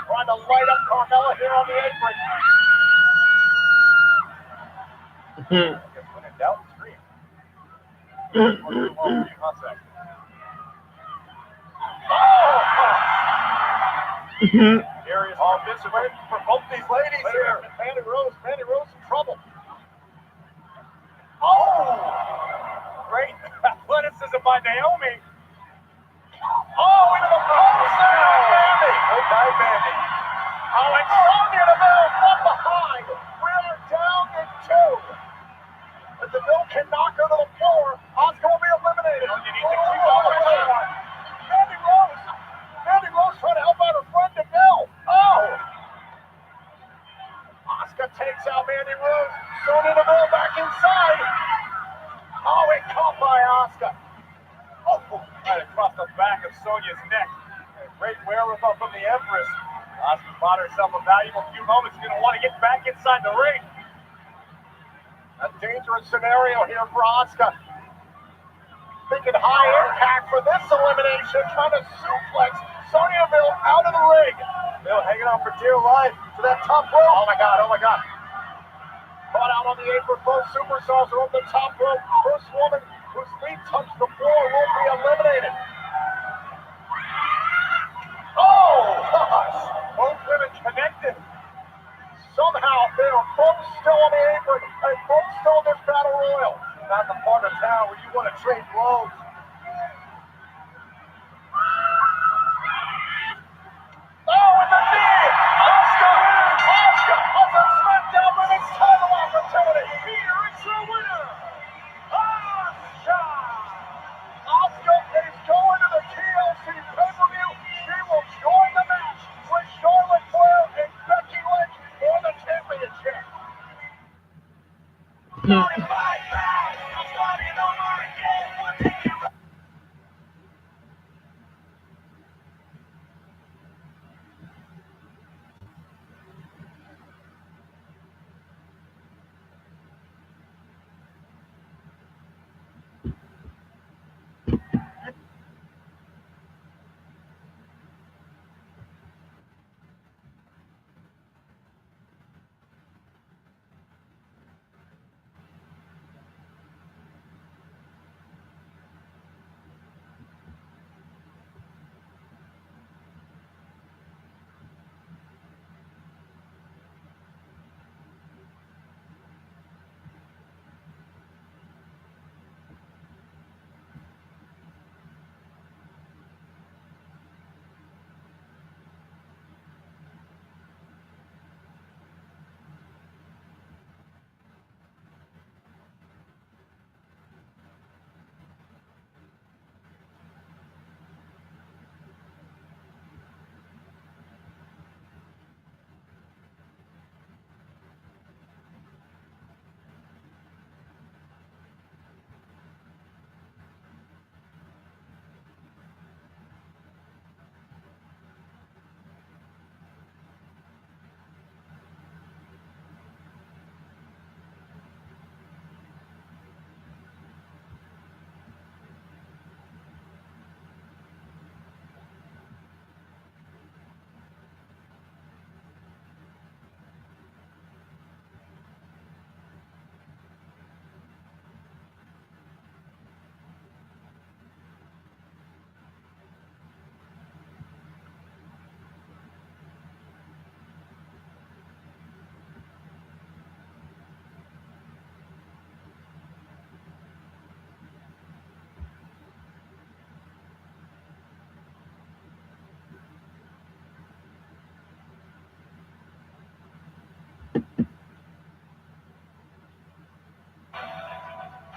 trying to light up Carmella here on the apron. I guess when in doubt, scream. Here is all this way for both these ladies here. Mandy Rose in trouble. Oh! Great athleticism by Naomi. Oh, into the post there, Mandy. Good night, Mandy. Oh, and Sonya Deville from behind. We're down to 2. If the Deville can knock her to the floor, Asuka will be eliminated. You need to keep on. Mandy Rose trying to help out her friend Deville. Oh! Asuka takes out Mandy Rose. Sonya Deville back inside. Oh, it caught by Asuka. Oh, right across the back of Sonya's neck. A great wherewithal from the Empress. Asuka bought herself a valuable few moments. She's going to want to get back inside the ring. A dangerous scenario here for Asuka. Thinking high impact for this elimination. Trying to suplex Sonya Deville out of the ring. Deville hanging on for dear life to that top rope. Oh my God. Caught out on the apron. Both superstars are on the top rope. First woman whose feet touch the floor will be eliminated. Oh, gosh. Both women connected. Somehow they are both still on the apron and both still in this battle royal. Not the part of town where you want to trade blows. Oh, and the knee! Oscar has a SmackDown Women's title opportunity. Here is your winner, Asuka. Asuka is going to the TLC pay-per-view. She will join the match with Charlotte Flair and Becky Lynch for the championship.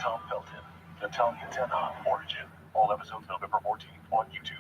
Tom Felton, Natalia Tena, Origin. All episodes November 14th on YouTube.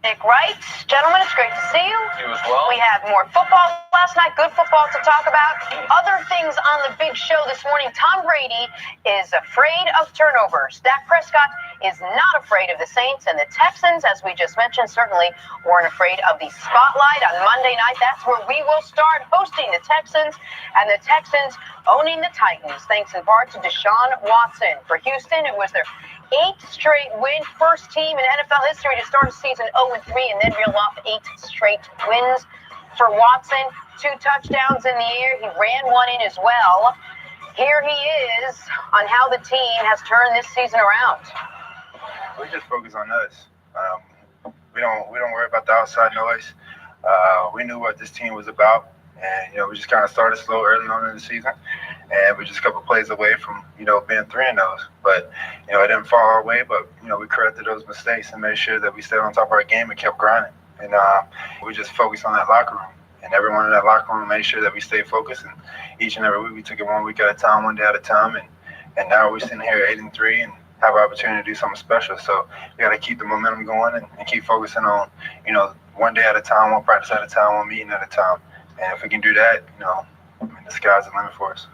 Nick Wright, gentlemen, it's great to see you. You as well. We had more football last night, good football to talk about. Other things on the big show this morning. Tom Brady is afraid of turnovers. Dak Prescott is not afraid of the Saints, and the Texans, as we just mentioned, certainly weren't afraid of the spotlight on Monday night. That's where we will start hosting the Texans, and the Texans owning the Titans, thanks in part to Deshaun Watson. For Houston, it was their 8th straight win, first team in NFL history to start a season 0-3 and then reel off 8 straight wins. For Watson, 2 touchdowns in the air. He ran one in as well. Here he is on how the team has turned this season around. We just focus on us. We don't worry about the outside noise. We knew what this team was about, and we just kind of started slow early on in the season, and we're just a couple plays away from being 3-0. But it didn't fall our way. But we corrected those mistakes and made sure that we stayed on top of our game and kept grinding. And we just focused on that locker room, and everyone in that locker room made sure that we stayed focused. And each and every week we took it 1 week at a time, 1 day at a time, and now we're sitting here 8-3 and have an opportunity to do something special. So we got to keep the momentum going and keep focusing on 1 day at a time, 1 practice at a time, 1 meeting at a time. And if we can do that, the sky's the limit for us.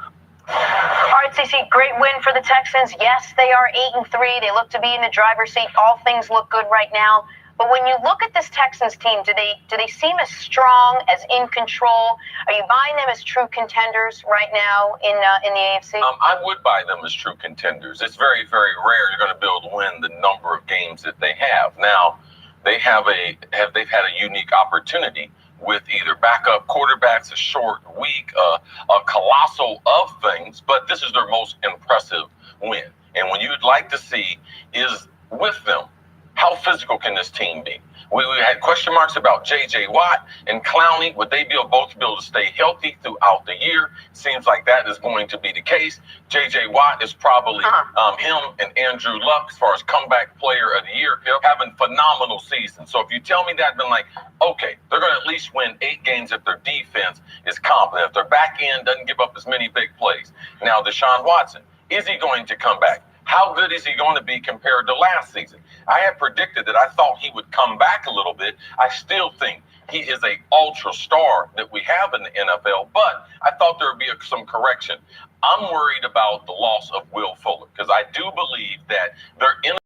All right, CC, great win for the Texans. Yes, they are 8-3. They look to be in the driver's seat. All things look good right now. But when you look at this Texans team, do they seem as strong, as in control? Are you buying them as true contenders right now in the AFC? I would buy them as true contenders. It's very, very rare you're going to be able to win the number of games that they have. Now, they've had a unique opportunity with either backup quarterbacks, a short week, a colossal of things, but this is their most impressive win. And what you'd like to see is with them, how physical can this team be? We had question marks about J.J. Watt and Clowney. Would they both be able to stay healthy throughout the year? Seems like that is going to be the case. J.J. Watt is probably him and Andrew Luck as far as comeback player of the year, having phenomenal seasons. So if you tell me that, then like, okay, they're going to at least win 8 games if their defense is competent, if their back end doesn't give up as many big plays. Now, Deshaun Watson, is he going to come back? How good is he going to be compared to last season? I had predicted that I thought he would come back a little bit. I still think he is a ultra star that we have in the NFL, but I thought there would be some correction. I'm worried about the loss of Will Fuller because I do believe that they're in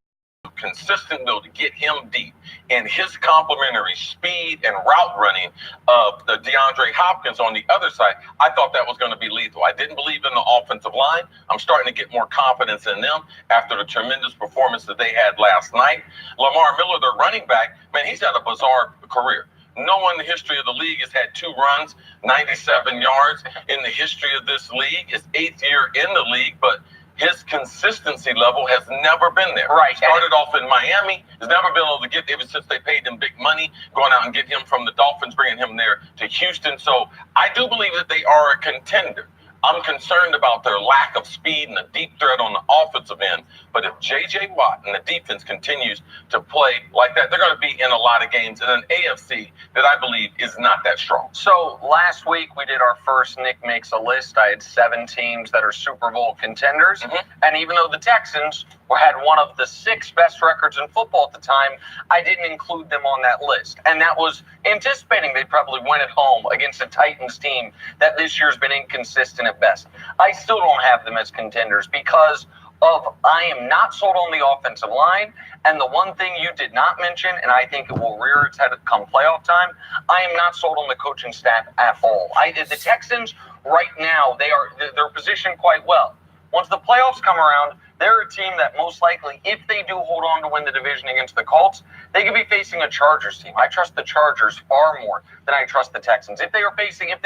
consistent ability to get him deep, and his complementary speed and route running of the DeAndre Hopkins on the other side, I thought that was going to be lethal. I didn't believe in the offensive line. I'm starting to get more confidence in them after the tremendous performance that they had last night. Lamar Miller, their running back, man, he's had a bizarre career. No one in the history of the league has had 2 runs, 97 yards in the history of this league. It's 8th year in the league, but his consistency level has never been there. Right. Started off in Miami, has never been able to get ever since they paid him big money, going out and get him from the Dolphins, bringing him there to Houston. So I do believe that they are a contender. I'm concerned about their lack of speed and the deep threat on the offensive end. But if J.J. Watt and the defense continues to play like that, they're going to be in a lot of games in an AFC that I believe is not that strong. So last week we did our first Nick Makes a List. I had 7 teams that are Super Bowl contenders. And even though the Texans had one of the 6 best records in football at the time, I didn't include them on that list. And that was anticipating they'd probably win at home against a Titans team that this year's been inconsistent at best. I still don't have them as contenders because of I am not sold on the offensive line. And the one thing you did not mention, and I think it will rear its head come playoff time, I am not sold on the coaching staff at all. The Texans right now, they're positioned quite well. Once the playoffs come around, they're a team that most likely, if they do hold on to win the division against the Colts, they could be facing a Chargers team. I trust the Chargers far more than I trust the Texans. If they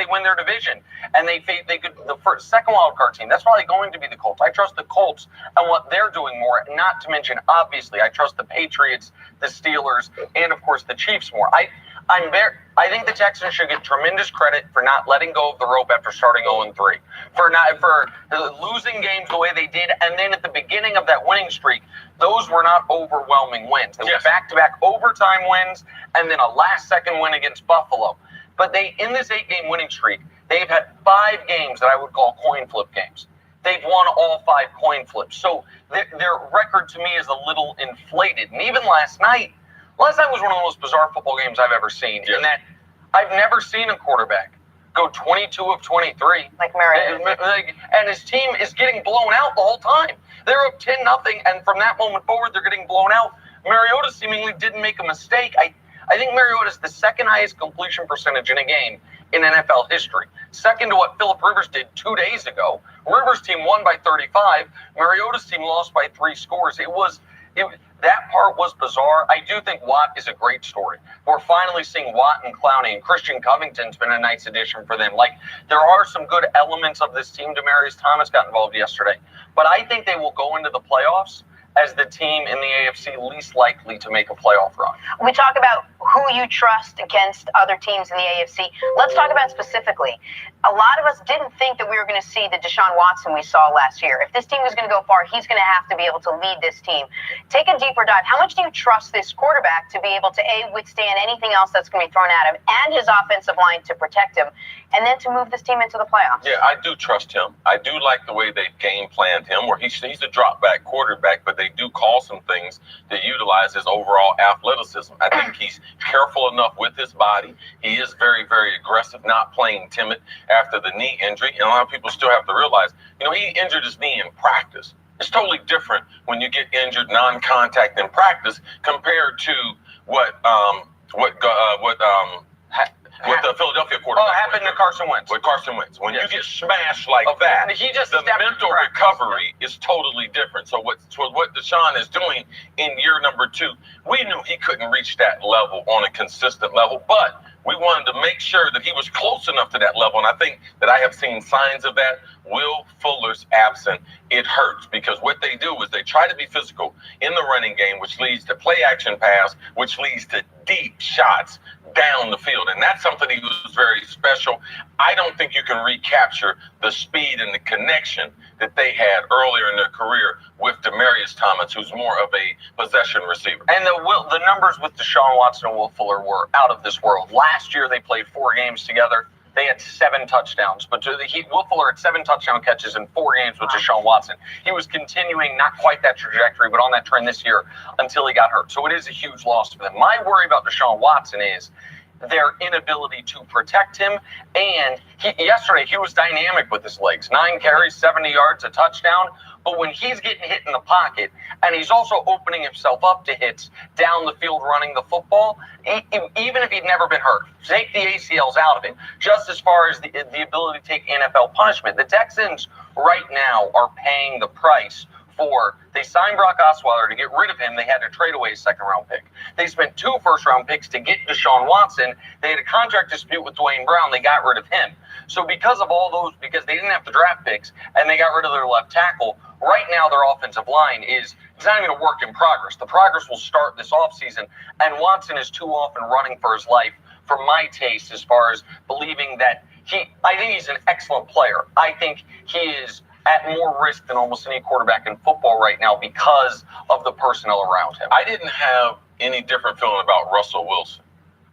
win their division and they could the second wild card team, that's probably going to be the Colts. I trust the Colts and what they're doing more. Not to mention, obviously, I trust the Patriots, the Steelers, and of course the Chiefs more. I think the Texans should get tremendous credit for not letting go of the rope after starting 0-3, for losing games the way they did, and then at the beginning of that winning streak, those were not overwhelming wins. They were back-to-back overtime wins, and then a last-second win against Buffalo. But in this 8-game winning streak, they've had 5 games that I would call coin flip games. They've won all 5 coin flips. So their record to me is a little inflated. And even last night was one of the most bizarre football games I've ever seen. In that I've never seen a quarterback go 22 of 23. Like Mariota. We talk about who you trust against other teams in the AFC. Let's talk about specifically. A lot of us didn't think that we were going to see the Deshaun Watson we saw last year. If this team was going to go far, he's going to have to be able to lead this team. Take a deeper dive. How much do you trust this quarterback to be able to, A, withstand anything else that's going to be thrown at him, and his offensive line to protect him, and then to move this team into the playoffs? Yeah, I do trust him. I do like the way they've game planned him, where he's a drop back quarterback, but they do call some things to utilize his overall athleticism. I think he's careful enough with his body. He is very, very aggressive, not playing timid after the knee injury. And a lot of people still have to realize, he injured his knee in practice. It's totally different when you get injured non-contact in practice compared to what the Philadelphia quarterback happened to Carson Wentz. With Carson Wentz. When you get smashed like that, the mental recovery is totally different. So what Deshaun is doing in year number 2, we knew he couldn't reach that level on a consistent level, but we wanted to make sure that he was close enough to that level. And I think that I have seen signs of that. Will Fuller's absent, it hurts, because what they do is they try to be physical in the running game, which leads to play action pass, which leads to deep shots down the field. And that's something he was very special. I don't think you can recapture the speed and the connection that they had earlier in their career with Demaryius Thomas, who's more of a possession receiver. And the numbers with Deshaun Watson and Will Fuller were out of this world. Last year, they played 4 games together. They had 7 touchdowns, but Will Fuller had 7 touchdown catches in 4 games with Deshaun Watson. He was continuing not quite that trajectory, but on that trend this year until he got hurt. So it is a huge loss for them. My worry about Deshaun Watson is their inability to protect him. And yesterday, he was dynamic with his legs. 9 carries, 70 yards, a touchdown. But when he's getting hit in the pocket, and he's also opening himself up to hits down the field running the football, even if he'd never been hurt, take the ACLs out of it, just as far as the ability to take NFL punishment. The Texans right now are paying the price they signed Brock Osweiler to get rid of him. They had to trade away a 2nd-round pick. They spent 2 first-round picks to get Deshaun Watson. They had a contract dispute with Dwayne Brown. They got rid of him. So because of all those, because they didn't have the draft picks and they got rid of their left tackle, right now their offensive line it's not even a work in progress. The progress will start this offseason, and Watson is too often running for his life for my taste as far as believing that I think he's an excellent player. I think he is at more risk than almost any quarterback in football right now because of the personnel around him. I didn't have any different feeling about Russell Wilson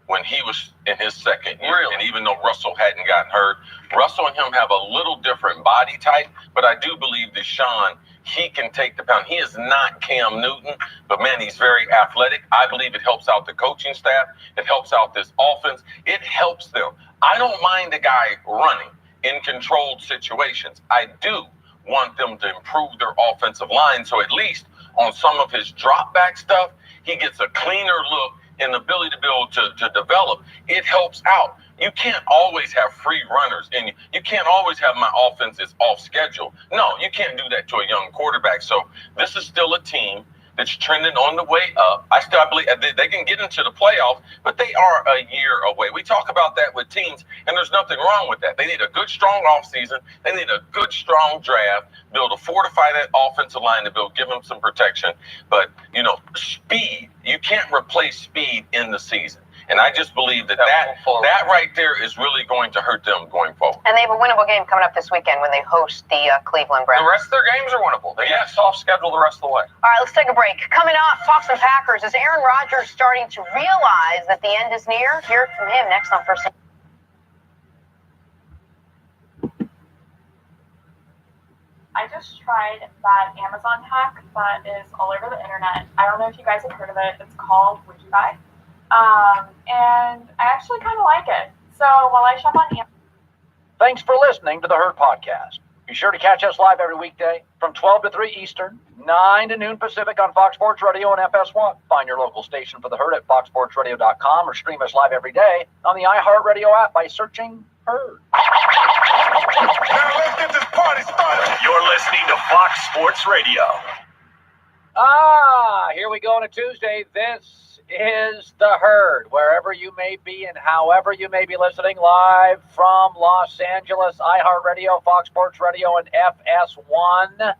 when he was in his 2nd year. Really? And even though Russell hadn't gotten hurt, Russell and him have a little different body type, but I do believe Deshaun, he can take the pound. He is not Cam Newton, but man, he's very athletic. I believe it helps out the coaching staff. It helps out this offense. It helps them. I don't mind the guy running in controlled situations. I do want them to improve their offensive line, so at least on some of his drop back stuff, he gets a cleaner look and the ability to be able to develop. It helps out. You can't always have free runners, and you can't always have my offense is off schedule. No, you can't do that to a young quarterback. So this is still a team that's trending on the way up. I believe they can get into the playoffs, but they are a year away. We talk about that with teams, and there's nothing wrong with that. They need a good, strong offseason. They need a good, strong draft, be able to fortify that offensive line to be able to give them some protection. But, speed, you can't replace speed in the season. And I just believe that right there is really going to hurt them going forward. And they have a winnable game coming up this weekend when they host the Cleveland Browns. The rest of their games are winnable. They have a soft schedule the rest of the way. All right, let's take a break. Coming up, talk some Packers. Is Aaron Rodgers starting to realize that the end is near? Hear it from him next on First. I just tried that Amazon hack that is all over the internet. I don't know if you guys have heard of it. It's called Would You Buy? And I actually kind of like it. So while I shop on Amazon. Thanks for listening to the Herd Podcast. Be sure to catch us live every weekday from 12 to 3 Eastern, 9 to noon Pacific on Fox Sports Radio and FS1. Find your local station for the Herd at foxsportsradio.com or stream us live every day on the iHeartRadio app by searching Herd. Now let's get this party started. You're listening to Fox Sports Radio. Here we go on a Tuesday. This is the Herd, wherever you may be and however you may be listening, live from Los Angeles, iHeartRadio, Fox Sports Radio, and FS1.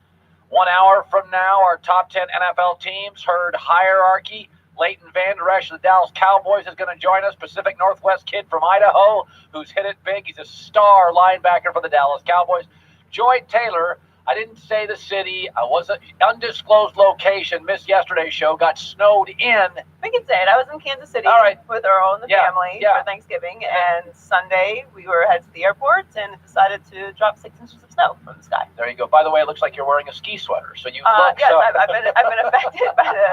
1 hour from now, our top 10 NFL teams, Herd Hierarchy. Leighton Vander Esch of the Dallas Cowboys is going to join us, Pacific Northwest kid from Idaho, who's hit it big. He's a star linebacker for the Dallas Cowboys. Joy Taylor, I didn't say the city. I was an undisclosed location. Missed yesterday's show. Got snowed in. We can say it. I was in Kansas City with our own family for Thanksgiving, and Sunday we were headed to the airport and decided to drop 6 inches of snow from the sky. There you go. By the way, it looks like you're wearing a ski sweater. So you look. Yes, I've been affected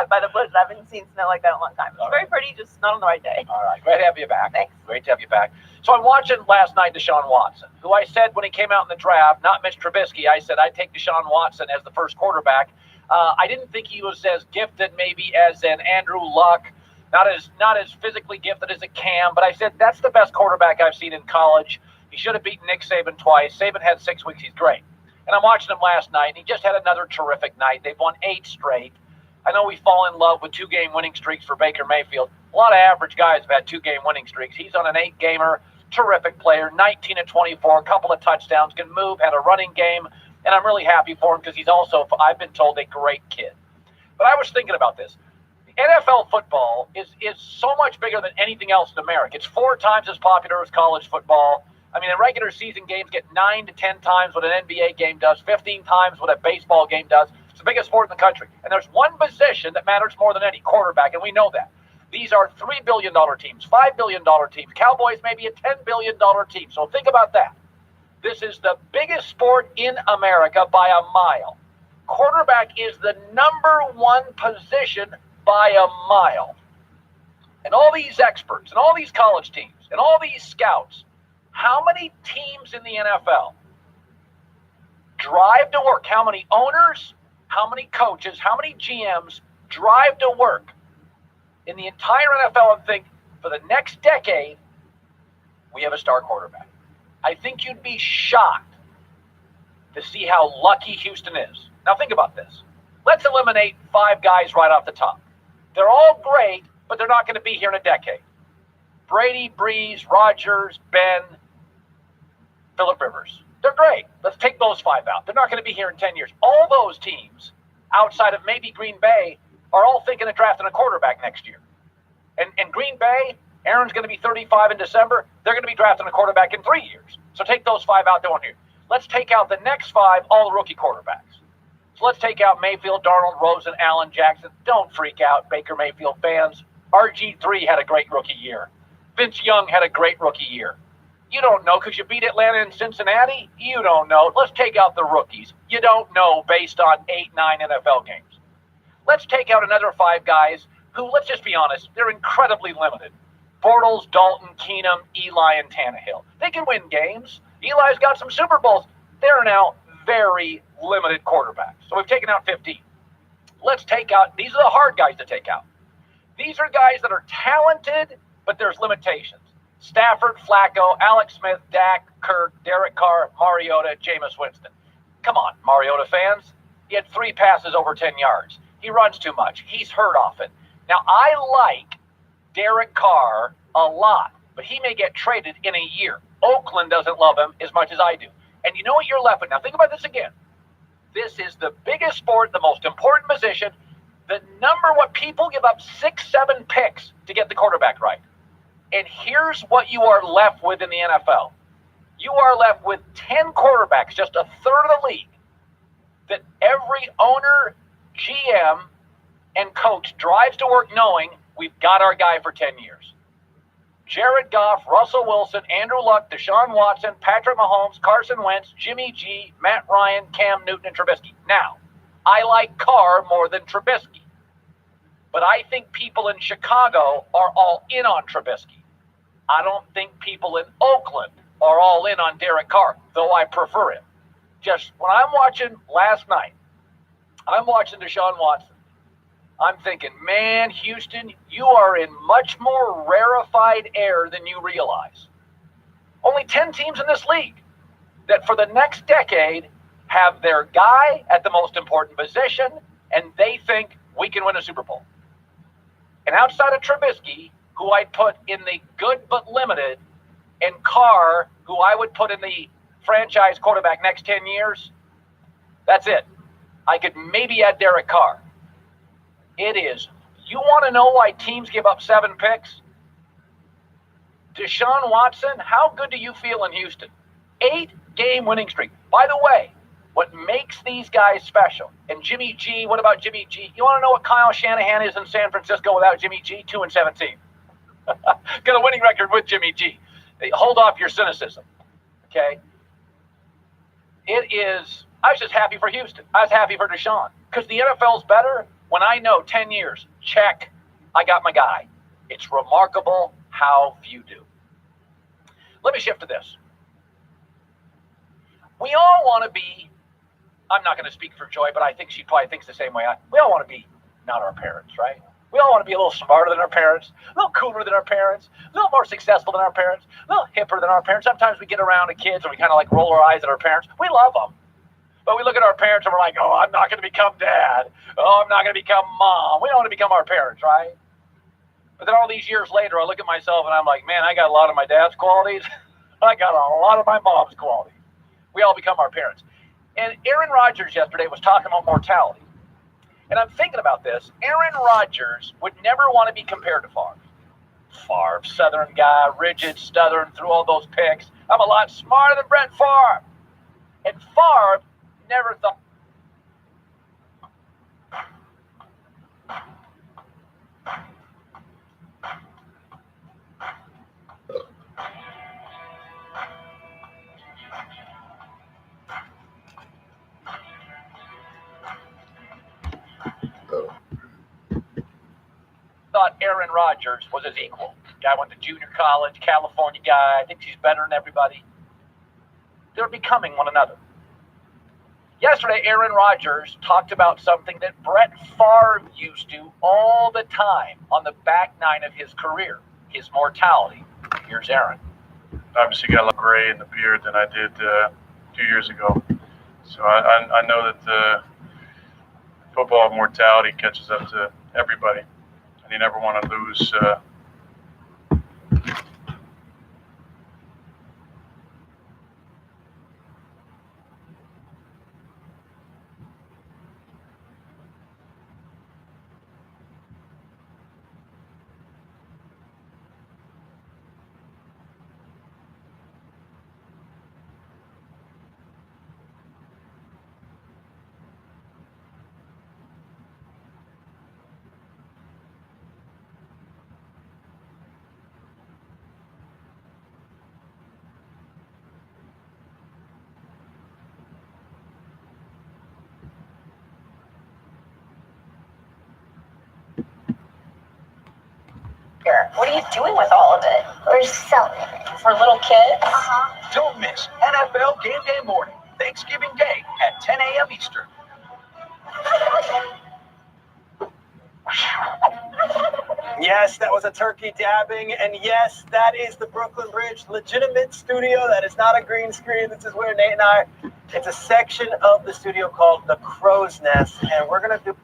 by the blizzard. I haven't seen snow like that in a long time. It's very pretty, just not on the right day. All right. Great to have you back. Thanks. Great to have you back. So I'm watching last night Deshaun Watson, who I said when he came out in the draft, not Mitch Trubisky, I said I'd take Deshaun Watson as the first quarterback. I didn't think he was as gifted maybe as an Andrew Luck, not as physically gifted as a Cam, but I said that's the best quarterback I've seen in college. He should have beaten Nick Saban twice. Saban had 6 weeks. He's great. And I'm watching him last night, and he just had another terrific night. They've won 8 straight. I know we fall in love with 2-game winning streaks for Baker Mayfield. A lot of average guys have had 2-game winning streaks. He's on an 8-gamer. Terrific player, 19 and 24, a couple of touchdowns, can move, had a running game, and I'm really happy for him because he's also, I've been told, a great kid. But I was thinking about this. NFL football is so much bigger than anything else in America. It's 4 times as popular as college football. I mean, the regular season games get 9 to 10 times what an NBA game does, 15 times what a baseball game does. It's the biggest sport in the country. And there's one position that matters more than any, quarterback, and we know that. These are $3 billion teams, $5 billion teams. Cowboys may be a $10 billion team. So think about that. This is the biggest sport in America by a mile. Quarterback is the #1 position by a mile. And all these experts and all these college teams and all these scouts, how many teams in the NFL drive to work? How many owners, how many coaches, how many GMs drive to work in the entire NFL and think, for the next decade, we have a star quarterback? I think you'd be shocked to see how lucky Houston is. Now think about this. Let's eliminate 5 guys right off the top. They're all great, but they're not going to be here in a decade. Brady, Breeze, Rodgers, Ben, Phillip Rivers. They're great. Let's take those 5 out. They're not going to be here in 10 years. All those teams, outside of maybe Green Bay, are all thinking of drafting a quarterback next year. And Green Bay, Aaron's going to be 35 in December. They're going to be drafting a quarterback in 3 years. So take those 5 out there here. Let's take out the next 5, all the rookie quarterbacks. So let's take out Mayfield, Darnold, Rosen, Allen, Jackson. Don't freak out, Baker Mayfield fans. RG3 had a great rookie year. Vince Young had a great rookie year. You don't know because you beat Atlanta and Cincinnati. You don't know. Let's take out the rookies. You don't know based on 8, 9 NFL games. Let's take out another 5 guys who, let's just be honest, they're incredibly limited. Bortles, Dalton, Keenum, Eli, and Tannehill. They can win games. Eli's got some Super Bowls. They're now very limited quarterbacks. So we've taken out 15. Let's take out, these are the hard guys to take out. These are guys that are talented, but there's limitations. Stafford, Flacco, Alex Smith, Dak, Kirk, Derek Carr, Mariota, Jameis Winston. Come on, Mariota fans. He had 3 passes over 10 yards. He runs too much. He's hurt often. Now, I like Derek Carr a lot, but he may get traded in a year. Oakland doesn't love him as much as I do. And you know what you're left with? Now, think about this again. This is the biggest sport, the most important position. The number what people give up 6, 7 picks to get the quarterback right. And here's what you are left with in the NFL. You are left with 10 quarterbacks, just a third of the league, that every owner, GM, and coach drives to work knowing we've got our guy for 10 years. Jared Goff, Russell Wilson, Andrew Luck, Deshaun Watson, Patrick Mahomes, Carson Wentz, Jimmy G, Matt Ryan, Cam Newton, and Trubisky. Now, I like Carr more than Trubisky, but I think people in Chicago are all in on Trubisky. I don't think people in Oakland are all in on Derek Carr, though I prefer him. Just when I'm watching last night, I'm watching Deshaun Watson. I'm thinking, man, Houston, you are in much more rarefied air than you realize. Only 10 teams in this league that for the next decade have their guy at the most important position, and they think we can win a Super Bowl. And outside of Trubisky, who I'd put in the good but limited, and Carr, who I would put in the franchise quarterback next 10 years, that's it. I could maybe add Derek Carr. It is. You want to know why teams give up 7 picks? Deshaun Watson, how good do you feel in Houston? 8-game winning streak. By the way, what makes these guys special, and Jimmy G, what about Jimmy G? You want to know what Kyle Shanahan is in San Francisco without Jimmy G? 2-17. Got a winning record with Jimmy G. Hold off your cynicism, okay? It is, I was just happy for Houston. I was happy for Deshaun because the NFL's better when I know 10 years, check, I got my guy. It's remarkable how few do. Let me shift to this. We all want to be, I'm not going to speak for Joy, but I think she probably thinks the same way. We all want to be not our parents, right? We all want to be a little smarter than our parents, a little cooler than our parents, a little more successful than our parents, a little hipper than our parents. Sometimes we get around to kids and we kind of like roll our eyes at our parents. We love them. But we look at our parents and we're like, oh, I'm not going to become dad. Oh, I'm not going to become mom. We don't want to become our parents, right? But then all these years later, I look at myself and I'm like, man, I got a lot of my dad's qualities. I got a lot of my mom's qualities. We all become our parents. And Aaron Rodgers yesterday was talking about mortality. And I'm thinking about this. Aaron Rodgers would never want to be compared to Favre. Favre, Southern guy, rigid, stuttering through all those picks. I'm a lot smarter than Brett Favre. And Favre never thought. Thought Aaron Rodgers was his equal. Guy went to junior college, California guy, thinks he's better than everybody. They're becoming one another. Yesterday, Aaron Rodgers talked about something that Brett Favre used to all the time on the back nine of his career, his mortality. Here's Aaron. Obviously got a lot of gray in the beard than I did 2 years ago. So I know that the football mortality catches up to everybody. You never want to lose What are you doing with all of it? We're selling it. For little kids? Uh-huh. Don't miss NFL Game Day morning, Thanksgiving Day at 10 a.m. Eastern. Yes, that was a turkey dabbing, and yes, that is the Brooklyn Bridge legitimate studio. That is not a green screen. This is where Nate and I, it's a section of the studio called the Crow's Nest, and we're going to do